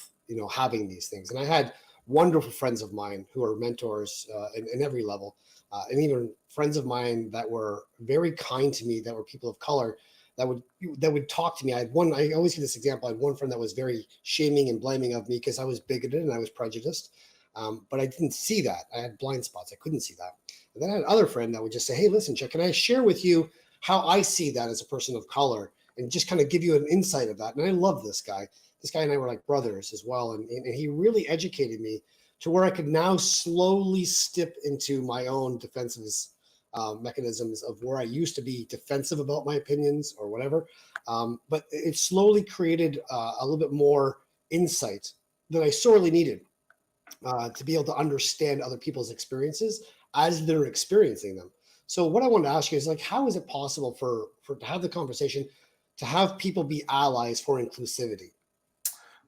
having these things. And I had wonderful friends of mine who are mentors in every level, and even friends of mine that were very kind to me, that were people of color, that would talk to me. I always give this example. I had one friend that was very shaming and blaming of me because I was bigoted and I was prejudiced. But I didn't see that. I had blind spots. I couldn't see that. And then I had another friend that would just say, hey, listen, Chuck, can I share with you how I see that as a person of color and just kind of give you an insight of that? And I love this guy. This guy and I were like brothers as well. And he really educated me to where I could now slowly step into my own defensive mechanisms of where I used to be defensive about my opinions or whatever. But it slowly created a little bit more insight that I sorely needed to be able to understand other people's experiences as they're experiencing them. So what I wanted to ask you is how is it possible for to have the conversation, to have people be allies for inclusivity?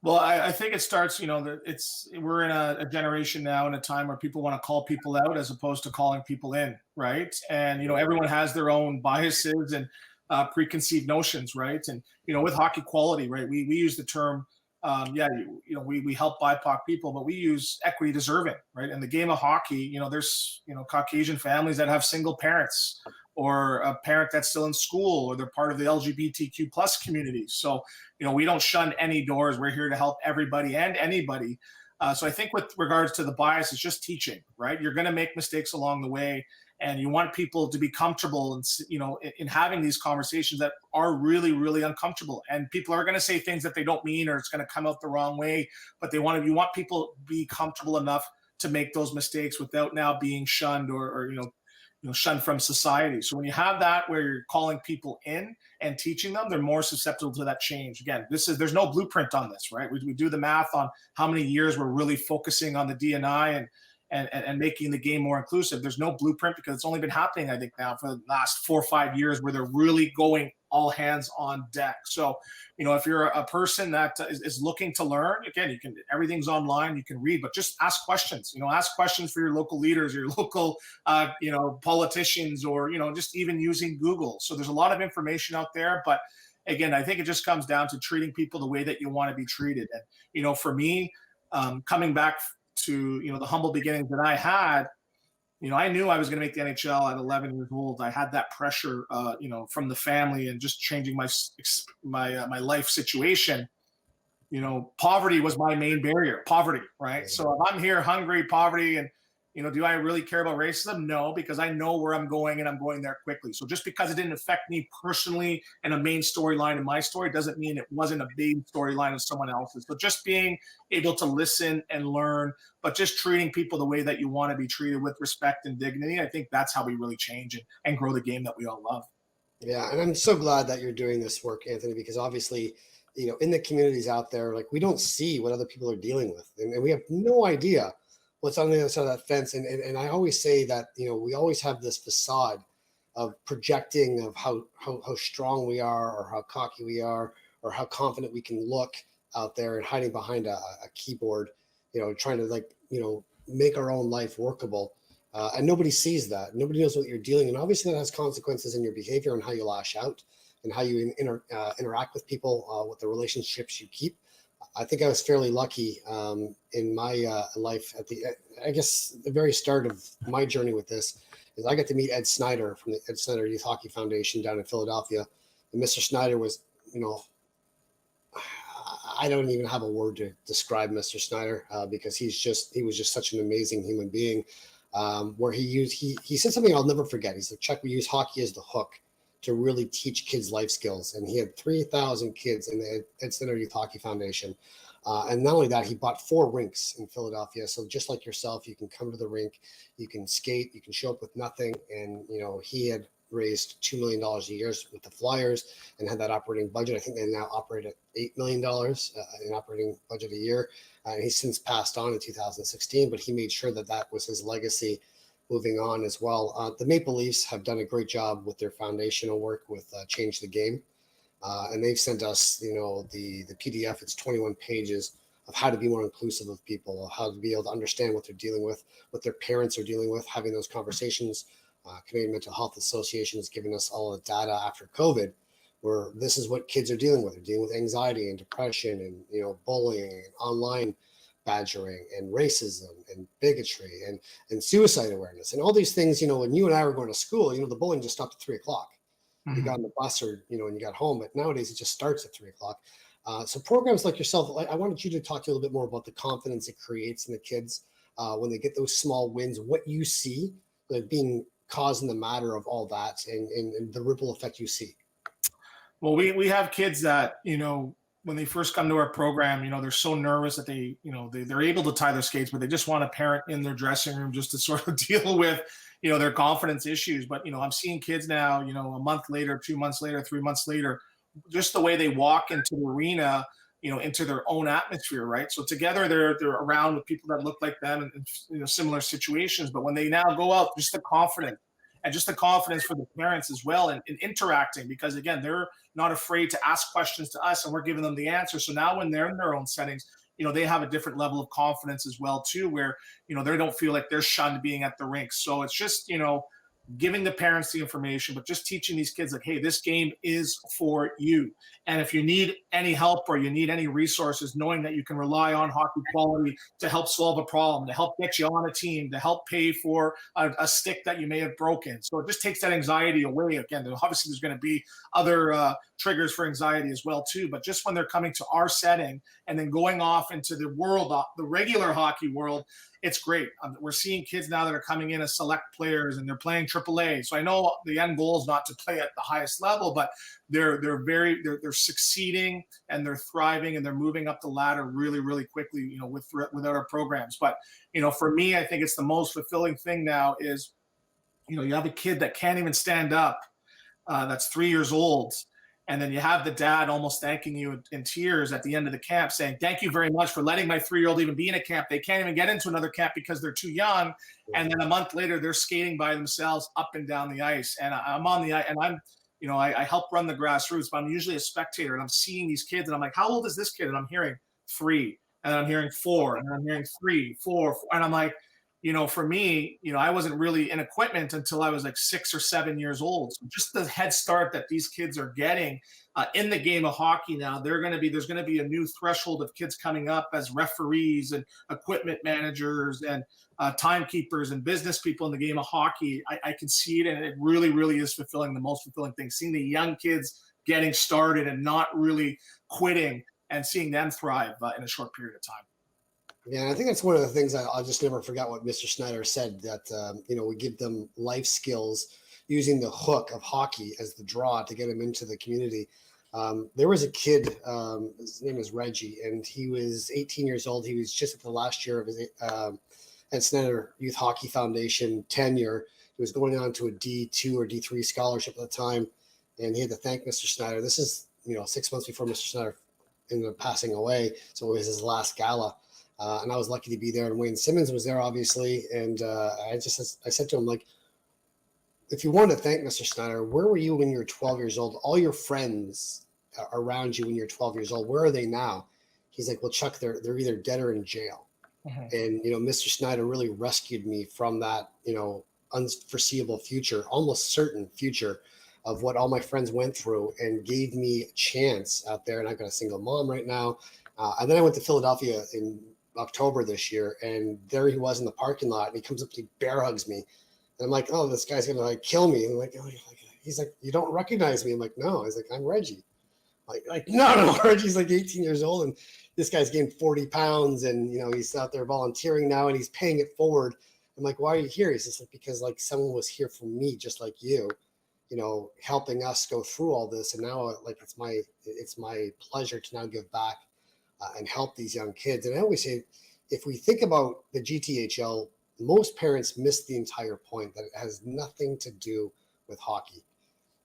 Well, I think it starts, we're in a generation now, in a time where people want to call people out as opposed to calling people in, right? And, everyone has their own biases and preconceived notions, right? And, with HockeyEquality, right, we use the term, we help BIPOC people, but we use equity deserving, right? In the game of hockey, there's, Caucasian families that have single parents, or a parent that's still in school, or they're part of the LGBTQ plus community. So, we don't shun any doors. We're here to help everybody and anybody. So I think with regards to the bias, it's just teaching, right? You're going to make mistakes along the way, and you want people to be comfortable in having these conversations that are really, really uncomfortable. And people are going to say things that they don't mean, or it's going to come out the wrong way, but you want people to be comfortable enough to make those mistakes without now being shunned or shunned from society. So when you have that where you're calling people in and teaching them, they're more susceptible to that change. Again, there's no blueprint on this, right? We do the math on how many years we're really focusing on the D&I and making the game more inclusive. There's no blueprint because it's only been happening, I think, now for the last 4 or 5 years where they're really going all hands on deck. So, if you're a person that is looking to learn, again, everything's online, you can read, but just ask questions, ask questions for your local leaders, your local, politicians, or, just even using Google. So there's a lot of information out there, but again, I think it just comes down to treating people the way that you want to be treated. And, for me, coming back to, the humble beginnings that I had, I knew I was going to make the NHL at 11 years old. I had that pressure, from the family and just changing my life situation. Poverty was my main barrier. Poverty, right? So if I'm here hungry, poverty, and Do I really care about racism? No, because I know where I'm going and I'm going there quickly. So just because it didn't affect me personally and a main storyline in my story doesn't mean it wasn't a big storyline of someone else's. So just being able to listen and learn, but just treating people the way that you want to be treated, with respect and dignity. I think that's how we really change and grow the game that we all love. Yeah, and I'm so glad that you're doing this work, Anthony, because obviously, in the communities out there, like, we don't see what other people are dealing with, and we have no idea what's on the other side of that fence. And I always say that, we always have this facade of projecting of how strong we are, or how cocky we are, or how confident we can look out there, and hiding behind a keyboard, trying to make our own life workable. And nobody sees that. Nobody knows what you're dealing. And obviously that has consequences in your behavior and how you lash out and how you interact with people, with the relationships you keep. I think I was fairly lucky in my life at the very start of my journey with this is I got to meet Ed Snyder from the Ed Snyder Youth Hockey Foundation down in Philadelphia. And Mr. Snyder was, I don't even have a word to describe Mr. Snyder because he was just such an amazing human being. Where he said something I'll never forget. He's like, Chuck, we use hockey as the hook to really teach kids life skills. And he had 3,000 kids in the Ed Snyder Youth Hockey Foundation. And not only that, he bought 4 rinks in Philadelphia. So just like yourself, you can come to the rink, you can skate, you can show up with nothing. And, he had raised $2 million a year with the Flyers and had that operating budget. I think they now operate at $8 million in operating budget a year. And he's since passed on in 2016, but he made sure that was his legacy moving on as well. The Maple Leafs have done a great job with their foundational work with Change the Game. And they've sent us, the PDF. It's 21 pages of how to be more inclusive of people, how to be able to understand what they're dealing with, what their parents are dealing with, having those conversations. Canadian Mental Health Association has given us all the data after COVID, where this is what kids are dealing with. They're dealing with anxiety and depression and, bullying and online badgering and racism and bigotry and suicide awareness and all these things. When you and I were going to school, the bullying just stopped at 3:00. Mm-hmm. You got on the bus or, and you got home, but nowadays it just starts at 3:00. So programs like yourself, I wanted you to talk to you a little bit more about the confidence it creates in the kids when they get those small wins, what you see being cause and the matter of all that and the ripple effect you see. Well, we have kids that, when they first come to our program, they're so nervous that they're able to tie their skates, but they just want a parent in their dressing room just to sort of deal with, their confidence issues. But, I'm seeing kids now, a month later, 2 months later, 3 months later, just the way they walk into the arena, into their own atmosphere, right? So together they're around with people that look like them in similar situations. But when they now go out, just the confidence for the parents as well in interacting, because again, they're not afraid to ask questions to us and we're giving them the answer. So now when they're in their own settings, they have a different level of confidence as well too, where, they don't feel like they're shunned being at the rink. So it's just, giving the parents the information, but just teaching these kids like, hey, this game is for you. And if you need any help or you need any resources, knowing that you can rely on HockeyEquality to help solve a problem, to help get you on a team, to help pay for a stick that you may have broken. So it just takes that anxiety away. Again, obviously there's going to be other triggers for anxiety as well too, but just when they're coming to our setting and then going off into the world, the regular hockey world, it's great. We're seeing kids now that are coming in as select players and they're playing AAA. So I know the end goal is not to play at the highest level, but they're succeeding and they're thriving and they're moving up the ladder really, really quickly, without our programs. But, for me, I think it's the most fulfilling thing now is, you have a kid that can't even stand up, that's 3 years old. And then you have the dad almost thanking you in tears at the end of the camp saying, thank you very much for letting my 3-year-old even be in a camp. They can't even get into another camp because they're too young. And then a month later, they're skating by themselves up and down the ice. And I'm on the ice and I help run the grassroots, but I'm usually a spectator and I'm seeing these kids and I'm like, how old is this kid? And I'm hearing 3 and I'm hearing 4 and I'm hearing 3, 4. And I'm like, for me, I wasn't really in equipment until I was like 6 or 7 years old. So just the head start that these kids are getting in the game of hockey now, there's going to be a new threshold of kids coming up as referees and equipment managers and timekeepers and business people in the game of hockey. I can see it, and it really, really is fulfilling, the most fulfilling thing, seeing the young kids getting started and not really quitting and seeing them thrive in a short period of time. Yeah, I think that's one of the things I'll just never forget what Mr. Snyder said, that, we give them life skills using the hook of hockey as the draw to get them into the community. There was a kid, his name is Reggie, and he was 18 years old. He was just at the last year of his at Snyder Youth Hockey Foundation tenure. He was going on to a D2 or D3 scholarship at the time, and he had to thank Mr. Snyder. This is, 6 months before Mr. Snyder ended up passing away, so it was his last gala. And I was lucky to be there, and Wayne Simmons was there, obviously. And I said to him, like, if you wanted to thank Mr. Snyder, where were you when you were 12 years old? All your friends around you when you're 12 years old, where are they now? He's like, well, Chuck, they're either dead or in jail. Mm-hmm. And, Mr. Snyder really rescued me from that, unforeseeable future, almost certain future of what all my friends went through, and gave me a chance out there. And I've got a single mom right now. And then I went to Philadelphia in October this year, and there he was in the parking lot, and he comes up to me, bear hugs me. And I'm like, oh, this guy's going to like kill me. And I'm like, oh, he's like, you don't recognize me. I'm like, no. He's like, I'm Reggie. Like, no, Reggie's like 18 years old, and this guy's gained 40 pounds, and, he's out there volunteering now, and he's paying it forward. I'm like, why are you here? He's just like, because like someone was here for me, just like you, helping us go through all this. And now like, it's my pleasure to now give back and help these young kids. And I always say, if we think about the GTHL, most parents miss the entire point, that it has nothing to do with hockey.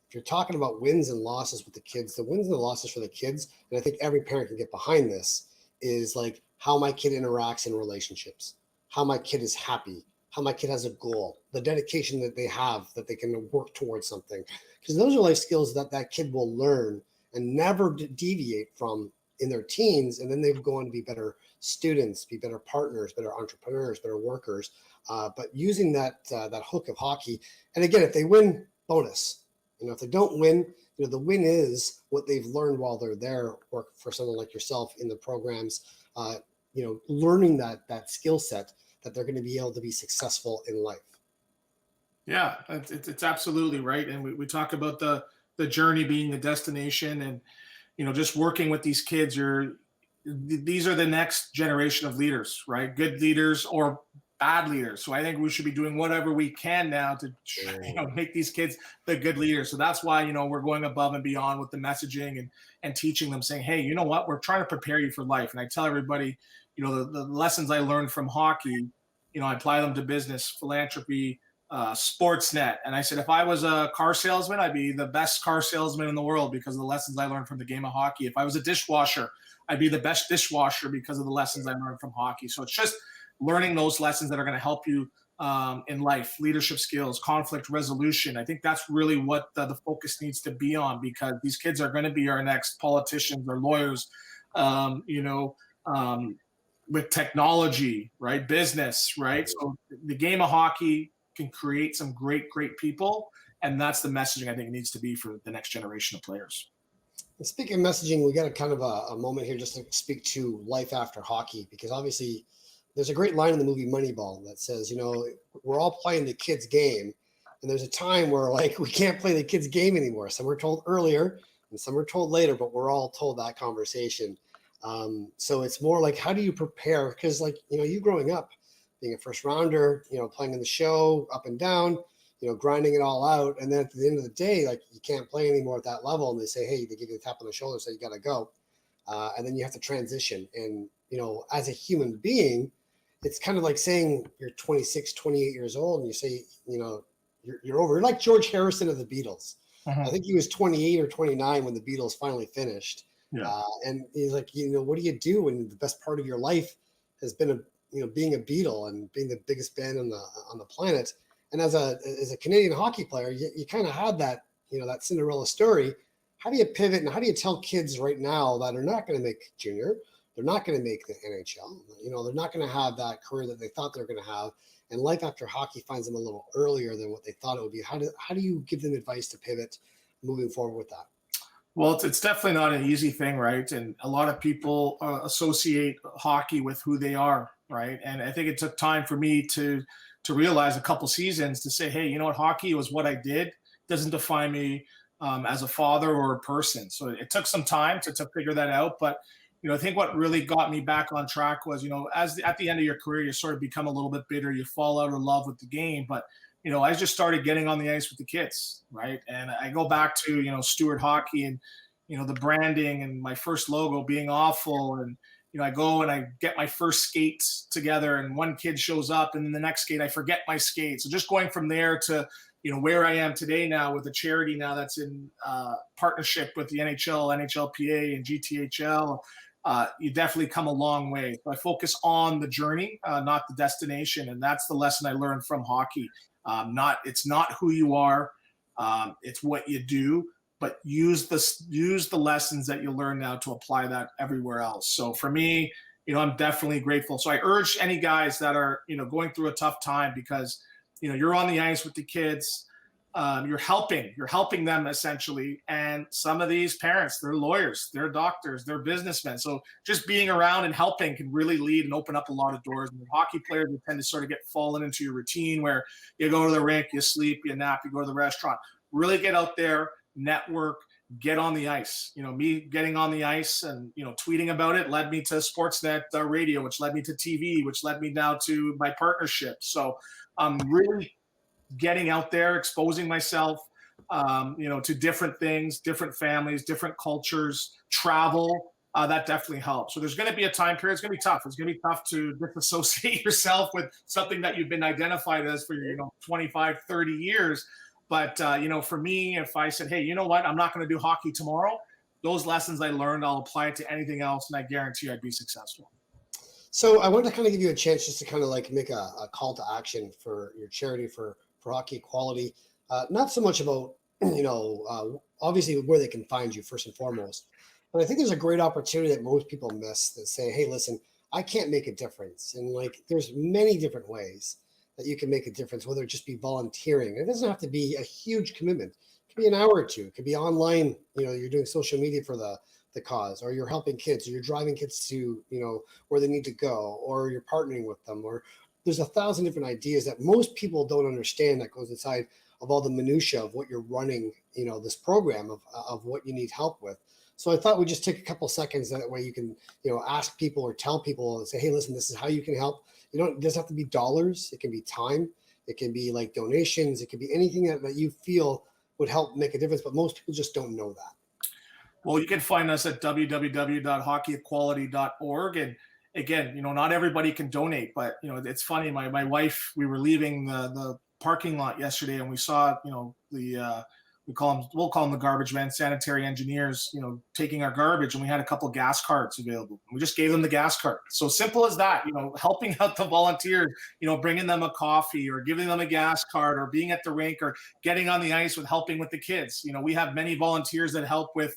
If you're talking about wins and losses with the kids, the wins and the losses for the kids, and I think every parent can get behind this, is like how my kid interacts in relationships, how my kid is happy, how my kid has a goal, the dedication that they have, that they can work towards something. Because those are life skills that kid will learn and never deviate from in their teens, and then they go on to be better students, be better partners, better entrepreneurs, better workers. But using that hook of hockey, and again, if they win, bonus. If they don't win, the win is what they've learned while they're there, or for someone like yourself in the programs, learning that skill set that they're going to be able to be successful in life. Yeah, it's absolutely right. And we talk about the journey being the destination, and just working with these kids, these are the next generation of leaders, right? Good leaders or bad leaders. So I think we should be doing whatever we can now to make these kids the good leaders. So that's why, we're going above and beyond with the messaging and teaching them, saying, hey, you know what, we're trying to prepare you for life. And I tell everybody, the lessons I learned from hockey, I apply them to business, philanthropy, SportsNet. And I said, if I was a car salesman, I'd be the best car salesman in the world because of the lessons I learned from the game of hockey. If I was a dishwasher, I'd be the best dishwasher because of the lessons I learned from hockey. So it's just learning those lessons that are going to help you in life, leadership skills, conflict resolution. I think that's really what the focus needs to be on, because these kids are going to be our next politicians or lawyers, with technology, right? Business, right? So the game of hockey can create some great people. And that's the messaging I think needs to be for the next generation of players. And speaking of messaging, we got a kind of a moment here just to speak to life after hockey, because obviously there's a great line in the movie Moneyball that says, we're all playing the kids' game. And there's a time where like we can't play the kids' game anymore. Some were told earlier and some were told later, but we're all told that conversation. So it's more like, how do you prepare? Because like, you growing up, being a first rounder, playing in the show up and down, grinding it all out. And then at the end of the day, like you can't play anymore at that level. And they say, hey, they give you a tap on the shoulder, so you got to go. And then you have to transition. And, as a human being, it's kind of like saying you're 26, 28 years old and you say, you're over. You're like George Harrison of the Beatles. Uh-huh. I think he was 28 or 29 when the Beatles finally finished. Yeah. And he's like, what do you do when the best part of your life has been being a Beatle and being the biggest band on the planet? And as a Canadian hockey player, you kind of had that, that Cinderella story. How do you pivot, and how do you tell kids right now that are not going to make junior, they're not going to make the NHL, they're not going to have that career that they thought they were going to have, and life after hockey finds them a little earlier than what they thought it would be? How do you give them advice to pivot moving forward with that? Well, it's definitely not an easy thing, right? And a lot of people associate hockey with who they are, right? And I think it took time for me to realize, a couple seasons, to say, hey, hockey was what I did. It doesn't define me as a father or a person. So it took some time to figure that out. But, I think what really got me back on track was, at the end of your career, you sort of become a little bit bitter, you fall out of love with the game. But, I just started getting on the ice with the kids, right? And I go back to, Stewart hockey and, the branding and my first logo being awful. And, I go and I get my first skates together and one kid shows up and then the next skate, I forget my skate. So just going from there to, where I am today now with a charity now that's in partnership with the NHL, NHLPA, and GTHL, you definitely come a long way. So I focus on the journey, not the destination. And that's the lesson I learned from hockey. It's not who you are, it's what you do. But use the lessons that you learn now to apply that everywhere else. So for me, I'm definitely grateful. So I urge any guys that are, going through a tough time because, you're on the ice with the kids, you're helping them essentially. And some of these parents, they're lawyers, they're doctors, they're businessmen. So just being around and helping can really lead and open up a lot of doors. And hockey players tend to sort of get fallen into your routine where you go to the rink, you sleep, you nap, you go to the restaurant. Really get out there, network, get on the ice. Me getting on the ice and, tweeting about it led me to SportsNet radio, which led me to TV, which led me now to my partnership. So I'm really getting out there, exposing myself, to different things, different families, different cultures, travel. That definitely helps. So there's going to be a time period. It's going to be tough. It's going to be tough to disassociate yourself with something that you've been identified as for, 25, 30 years. But, for me, if I said, hey, you know what, I'm not going to do hockey tomorrow, those lessons I learned, I'll apply it to anything else, and I guarantee I'd be successful. So I wanted to kind of give you a chance just to kind of like make a call to action for your charity for Hockey Equality. Not so much about, obviously where they can find you first and foremost. But I think there's a great opportunity that most people miss that say, hey, listen, I can't make a difference. And like there's many different ways that you can make a difference, whether it just be volunteering. It doesn't have to be a huge commitment. It could be an hour or two. It could be online. You're doing social media for the cause, or you're helping kids, or you're driving kids to, where they need to go, or you're partnering with them, or there's 1,000 different ideas that most people don't understand that goes inside of all the minutia of what you're running, this program of what you need help with. So I thought we'd just take a couple seconds. That way you can, ask people or tell people and say, hey, listen, this is how you can help. It doesn't have to be dollars. It can be time. It can be like donations. It can be anything that you feel would help make a difference. But most people just don't know that. Well, you can find us at www.HockeyEquality.org. And again, not everybody can donate, but, it's funny. My wife, we were leaving the parking lot yesterday and we saw, we'll call them the garbage men, sanitary engineers, taking our garbage, and we had a couple of gas carts available. We just gave them the gas cart. So simple as that, helping out the volunteers, bringing them a coffee or giving them a gas card or being at the rink or getting on the ice with helping with the kids. We have many volunteers that help with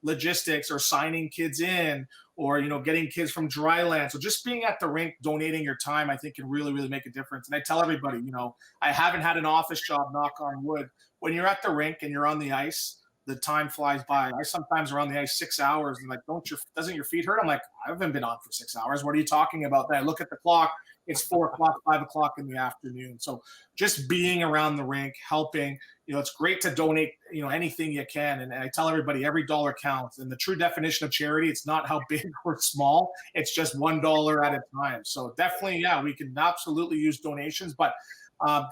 logistics or signing kids in or, getting kids from dry land. So just being at the rink, donating your time, I think can really, really make a difference. And I tell everybody, I haven't had an office job, knock on wood. When you're at the rink and you're on the ice, the time flies by. I sometimes are on the ice 6 hours and like, doesn't your feet hurt? I'm like, I haven't been on for 6 hours. What are you talking about? Then I look at the clock. It's 4 o'clock, 5 o'clock in the afternoon. So just being around the rink, helping, it's great to donate, anything you can. And I tell everybody every dollar counts. And the true definition of charity, it's not how big or small. It's just $1 at a time. So definitely, yeah, we can absolutely use donations, but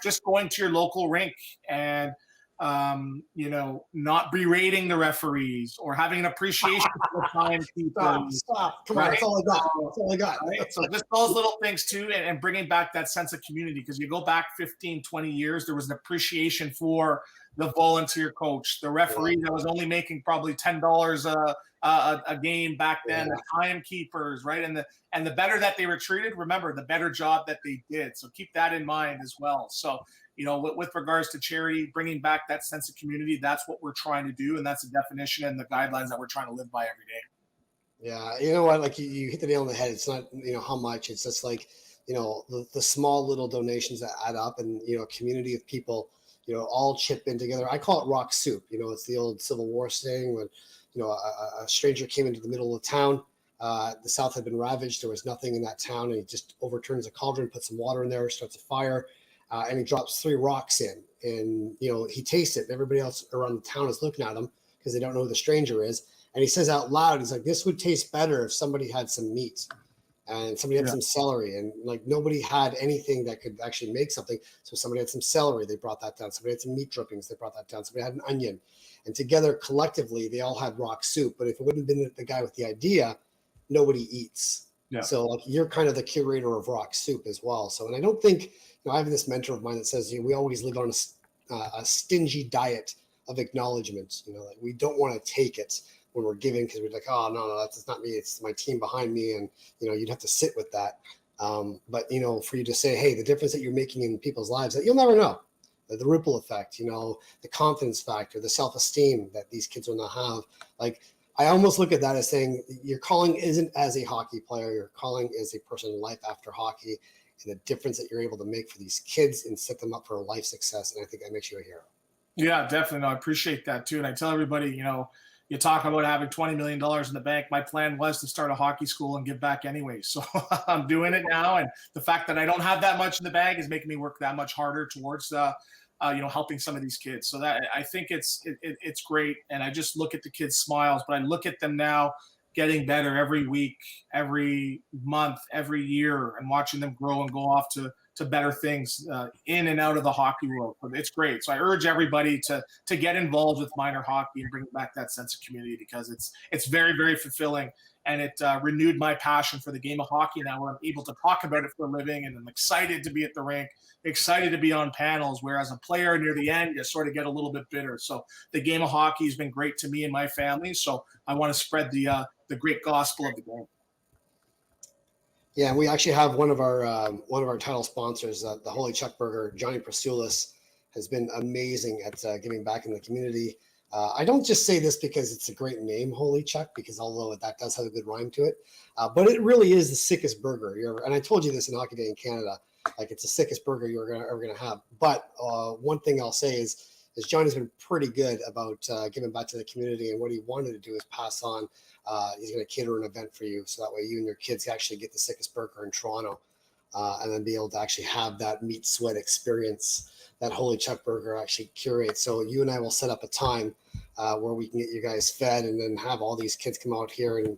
just going to your local rink and, not berating the referees or having an appreciation for the timekeepers. Stop. Come on, that's all I got. That's all I got. Right? So just those little things too, and bringing back that sense of community, because you go back 15, 20 years, there was an appreciation for the volunteer coach, the referee that was only making probably $10 a game back then, the timekeepers, right? And the better that they were treated, remember, the better job that they did. So keep that in mind as well. So, with regards to charity, bringing back that sense of community, that's what we're trying to do. And that's the definition and the guidelines that we're trying to live by every day. Yeah. You know what? Like you hit the nail on the head. It's not, how much. It's just like, the small little donations that add up and, a community of people, all chip in together. I call it rock soup. It's the old Civil War saying when, a stranger came into the middle of town. The South had been ravaged. There was nothing in that town. And he just overturns a cauldron, puts some water in there, starts a fire. And he drops 3 rocks in, and he tastes it. And everybody else around the town is looking at him because they don't know who the stranger is. And he says out loud, he's like, this would taste better if somebody had some meat and somebody had some celery, and like nobody had anything that could actually make something. So somebody had some celery, they brought that down. Somebody had some meat drippings, they brought that down. Somebody had an onion, and together collectively, they all had rock soup. But if it wouldn't have been the guy with the idea, nobody eats. Yeah. So like, you're kind of the curator of rock soup as well. So, and I don't think, I have this mentor of mine that says, we always live on a stingy diet of acknowledgement. Like we don't want to take it when we're giving, because we're like, oh no, that's not me, it's my team behind me, and you'd have to sit with that. But for you to say, hey, the difference that you're making in people's lives, that you'll never know, the ripple effect, the confidence factor, the self-esteem that these kids will now have. Like I almost look at that as saying your calling isn't as a hockey player, your calling is a person in life after hockey, and the difference that you're able to make for these kids and set them up for a life success. And I think that makes you a hero. Yeah, definitely. No, I appreciate that too. And I tell everybody, you talk about having $20 million in the bank. My plan was to start a hockey school and give back anyway. So I'm doing it now. And the fact that I don't have that much in the bag is making me work that much harder towards, helping some of these kids. So that I think it's great. And I just look at the kids' smiles, but I look at them now getting better every week, every month, every year, and watching them grow and go off to better things in and out of the hockey world. It's great. So I urge everybody to get involved with minor hockey and bring back that sense of community, because it's very, very fulfilling. And it renewed my passion for the game of hockey now, where I'm able to talk about it for a living, and I'm excited to be at the rink, excited to be on panels, where as a player near the end, you sort of get a little bit bitter. So the game of hockey has been great to me and my family. So I want to spread the great gospel of the game. Yeah, we actually have one of our title sponsors, the HolyChuckBurger, Johnny Prasulis, has been amazing at giving back in the community. I don't just say this because it's a great name, Holy Chuck, because although that does have a good rhyme to it, but it really is the sickest burger you ever. And I told you this in Hockey Day in Canada, like it's the sickest burger you're ever gonna have. But one thing I'll say is Johnny's been pretty good about giving back to the community, and what he wanted to do is pass on. He's going to cater an event for you, so that way you and your kids actually get the sickest burger in Toronto, and then be able to actually have that meat sweat experience that Holy Chuck Burger actually curates. So you and I will set up a time where we can get you guys fed, and then have all these kids come out here and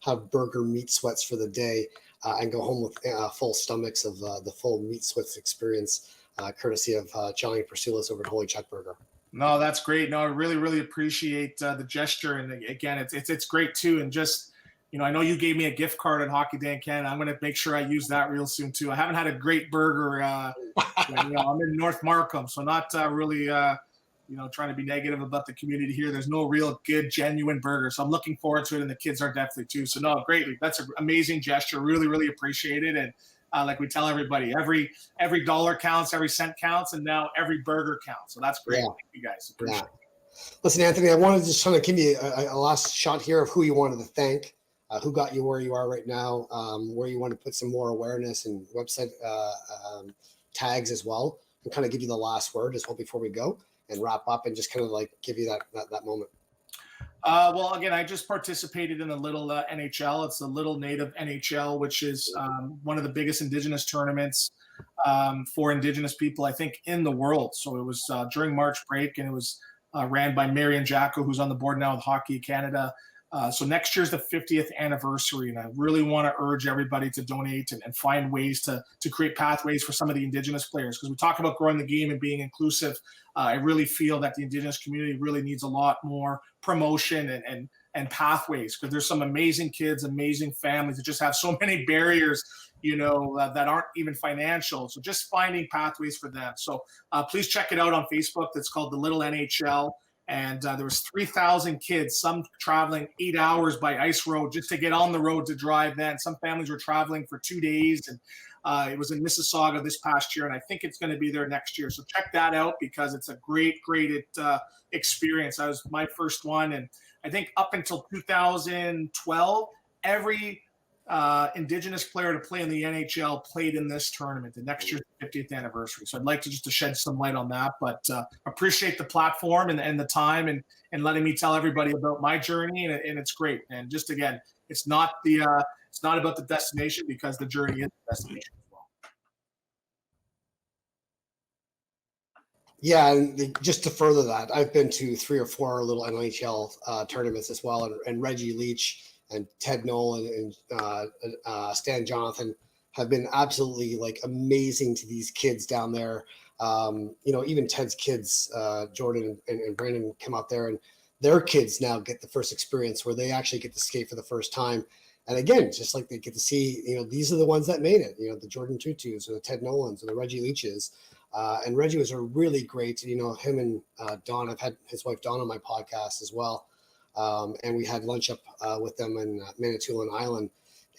have burger meat sweats for the day, and go home with full stomachs of the full meat sweats experience, courtesy of Johnny Prasulis over at Holy Chuck Burger. No, that's great. No, I really, really appreciate the gesture. And again, it's great too. And just, I know you gave me a gift card on Hockey Day in Canada. I'm going to make sure I use that real soon too. I haven't had a great burger. I'm in North Markham, so not really, trying to be negative about the community here. There's no real good, genuine burger. So I'm looking forward to it, and the kids are definitely too. So no, great. That's an amazing gesture. Really, really appreciate it. And like we tell everybody, every dollar counts, every cent counts, and now every burger counts. So that's great. Yeah. Thank you guys. Appreciate it. Listen, Anthony, I wanted to just kind of give you a last shot here of who you wanted to thank, who got you where you are right now, where you want to put some more awareness and website tags as well, and kind of give you the last word as well before we go and wrap up, and just kind of like give you that moment. Well, again, I just participated in the Little NHL. It's the Little Native NHL, which is one of the biggest Indigenous tournaments for Indigenous people, I think, in the world. So it was during March break, and it was ran by Marian Jacko, who's on the board now with Hockey Canada. So next year's the 50th anniversary, and I really want to urge everybody to donate and find ways to create pathways for some of the Indigenous players, because we talk about growing the game and being inclusive. I really feel that the Indigenous community really needs a lot more promotion and pathways, because there's some amazing kids, amazing families that just have so many barriers, that aren't even financial. So just finding pathways for them. So please check it out on Facebook. That's called the Little NHL. And there was 3,000 kids, some traveling 8 hours by ice road just to get on the road to drive that. Some families were traveling for 2 days, and it was in Mississauga this past year, and I think it's going to be there next year. So check that out, because it's a great experience. I was my first one, and I think up until 2012, every Indigenous player to play in the NHL played in this tournament, the next year's 50th anniversary. So I'd like to shed some light on that, but appreciate the platform and the time and letting me tell everybody about my journey, and it's great. And just again, it's not about the destination, because the journey is the destination as well. Yeah, and just to further that, I've been to 3 or 4 little NHL tournaments as well, and Reggie Leach and Ted Nolan and Stan Jonathan have been absolutely like amazing to these kids down there. Even Ted's kids, Jordan and Brandon, come out there, and their kids now get the first experience where they actually get to skate for the first time. And again, just like they get to see, these are the ones that made it, the Jordan Tutus or the Ted Nolans or the Reggie Leaches. And Reggie was a really great, him and Don, I've had his wife Dawn on my podcast as well. And we had lunch up with them in Manitoulin Island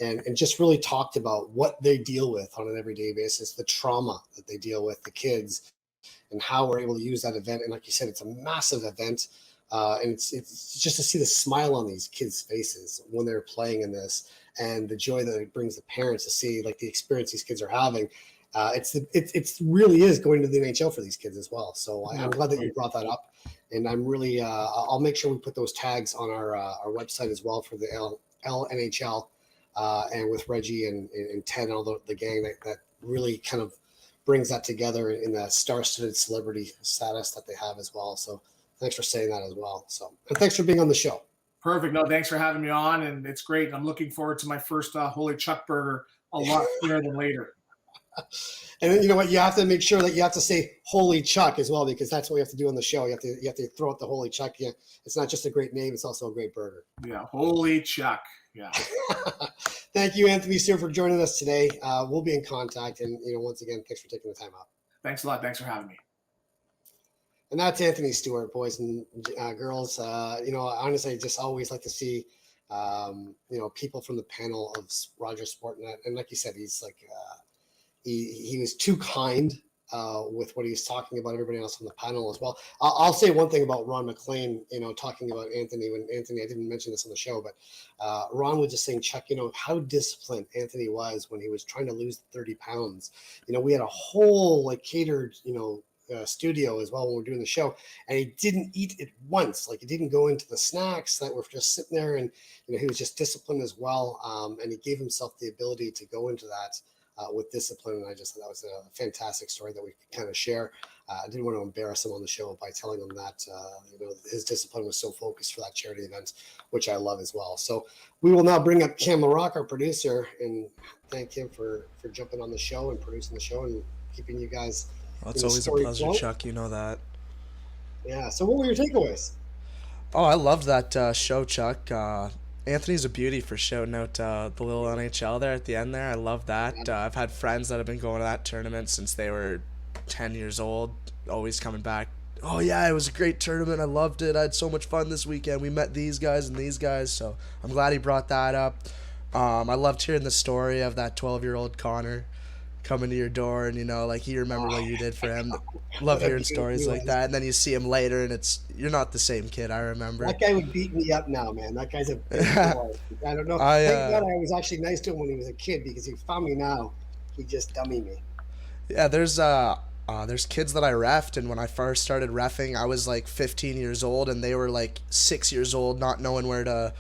and just really talked about what they deal with on an everyday basis, the trauma that they deal with, the kids, and how we're able to use that event. And like you said, it's a massive event. And it's just to see the smile on these kids' faces when they're playing in this and the joy that it brings the parents to see like the experience these kids are having. It really is going to the NHL for these kids as well. So I'm glad that you brought that up, and I'm really I'll make sure we put those tags on our website as well for the LNHL and with Reggie and Ted and all the gang that really kind of brings that together in that star-studded celebrity status that they have as well. So thanks for saying that as well. So and thanks for being on the show. Perfect. No, thanks for having me on, and it's great. I'm looking forward to my first Holy Chuck burger a lot sooner than later. And then you know what? You have to make sure that you have to say Holy Chuck as well, because that's what you have to do on the show. You have to throw out the Holy Chuck. Yeah, it's not just a great name; it's also a great burger. Yeah, Holy Chuck. Yeah. Thank you, Anthony Stewart, for joining us today. We'll be in contact, and once again, thanks for taking the time out. Thanks a lot. Thanks for having me. And that's Anthony Stewart, boys and girls. Honestly, I just always like to see, people from the panel of Rogers Sportsnet, and like you said, he's like. He was too kind with what he was talking about everybody else on the panel as well. I'll say one thing about Ron MacLean, talking about Anthony. When Anthony, I didn't mention this on the show, but Ron was just saying, Chuck, how disciplined Anthony was when he was trying to lose 30 pounds. We had a whole catered, studio as well when we're doing the show, and he didn't eat it once. Like he didn't go into the snacks that were just sitting there, and he was just disciplined as well. And he gave himself the ability to go into that. With discipline, and I just thought that was a fantastic story that we could kind of share. I didn't want to embarrass him on the show by telling him that his discipline was so focused for that charity event, which I love as well. So we will now bring up Cam LaRock, our producer, and thank him for jumping on the show and producing the show and keeping you guys. Well, it's always a pleasure, Chuck. You know that. Yeah. So what were your takeaways? Oh, I loved that show, Chuck. Anthony's a beauty for shouting out the little NHL there at the end there. I love that. I've had friends that have been going to that tournament since they were 10 years old, always coming back. Oh, yeah, it was a great tournament. I loved it. I had so much fun this weekend. We met these guys and these guys, so I'm glad he brought that up. I loved hearing the story of that 12-year-old Connor coming to your door and, he remembered what you did for him. Love hearing stories like that. And then you see him later and you're not the same kid, I remember. That guy would beat me up now, man. That guy's a big boy. I don't know. Thank God I was actually nice to him when he was a kid, because he found me now. He just dummied me. Yeah, there's kids that I reffed, and when I first started reffing, I was like 15 years old and they were like 6 years old, not knowing where to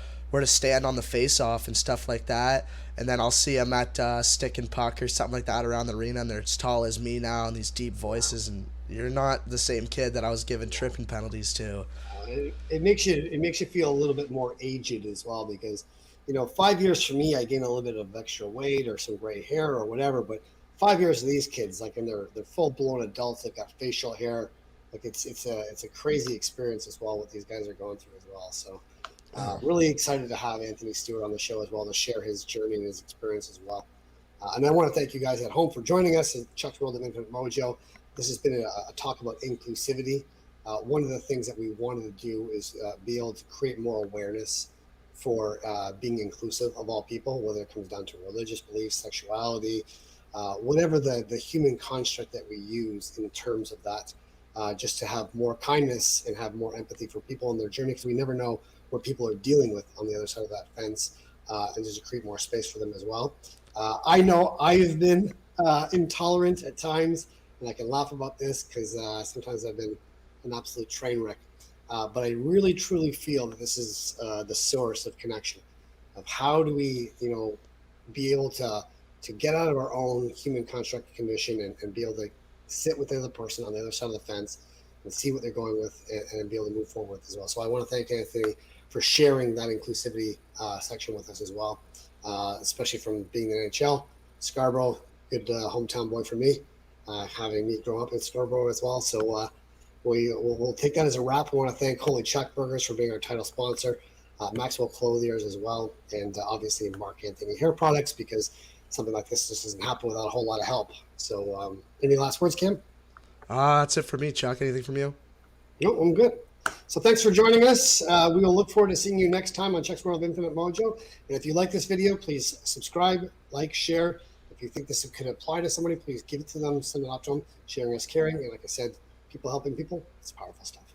stand on the face-off and stuff like that. And then I'll see them at stick and puck or something like that around the arena, and they're as tall as me now and these deep voices, and you're not the same kid that I was giving tripping penalties to. It makes you feel a little bit more aged as well, because 5 years for me, I gain a little bit of extra weight or some gray hair or whatever, but 5 years of these kids, like, and they're full-blown adults, they've got facial hair, like it's a crazy experience as well what these guys are going through as well. So really excited to have Anthony Stewart on the show as well to share his journey and his experience as well. And I want to thank you guys at home for joining us at Chuck's World of Infinite Mojo. This has been a talk about inclusivity. One of the things that we wanted to do is be able to create more awareness for being inclusive of all people, whether it comes down to religious beliefs, sexuality, whatever the human construct that we use in terms of that, just to have more kindness and have more empathy for people in their journey, because we never know what people are dealing with on the other side of that fence, and just to create more space for them as well. I know I have been intolerant at times, and I can laugh about this because sometimes I've been an absolute train wreck. But I really, truly feel that this is the source of connection, of how do we, be able to get out of our own human construct condition and be able to sit with the other person on the other side of the fence and see what they're going with and be able to move forward with as well. So I want to thank Anthony for sharing that inclusivity section with us as well, especially from being in the NHL. Scarborough, good hometown boy for me, having me grow up in Scarborough as well. So we'll take that as a wrap. I want to thank HolyChuckBurgers for being our title sponsor, MaxwellsClothiers as well, and obviously Mark Anthony Hair Products, because something like this just doesn't happen without a whole lot of help. So any last words, Kim? That's it for me, Chuck. Anything from you? No, I'm good. So thanks for joining us. We will look forward to seeing you next time on Chuck's World of Infinite Mojo. And if you like this video, please subscribe, like, share. If you think this could apply to somebody, please give it to them, send it out to them. Sharing is caring. And like I said, people helping people, it's powerful stuff.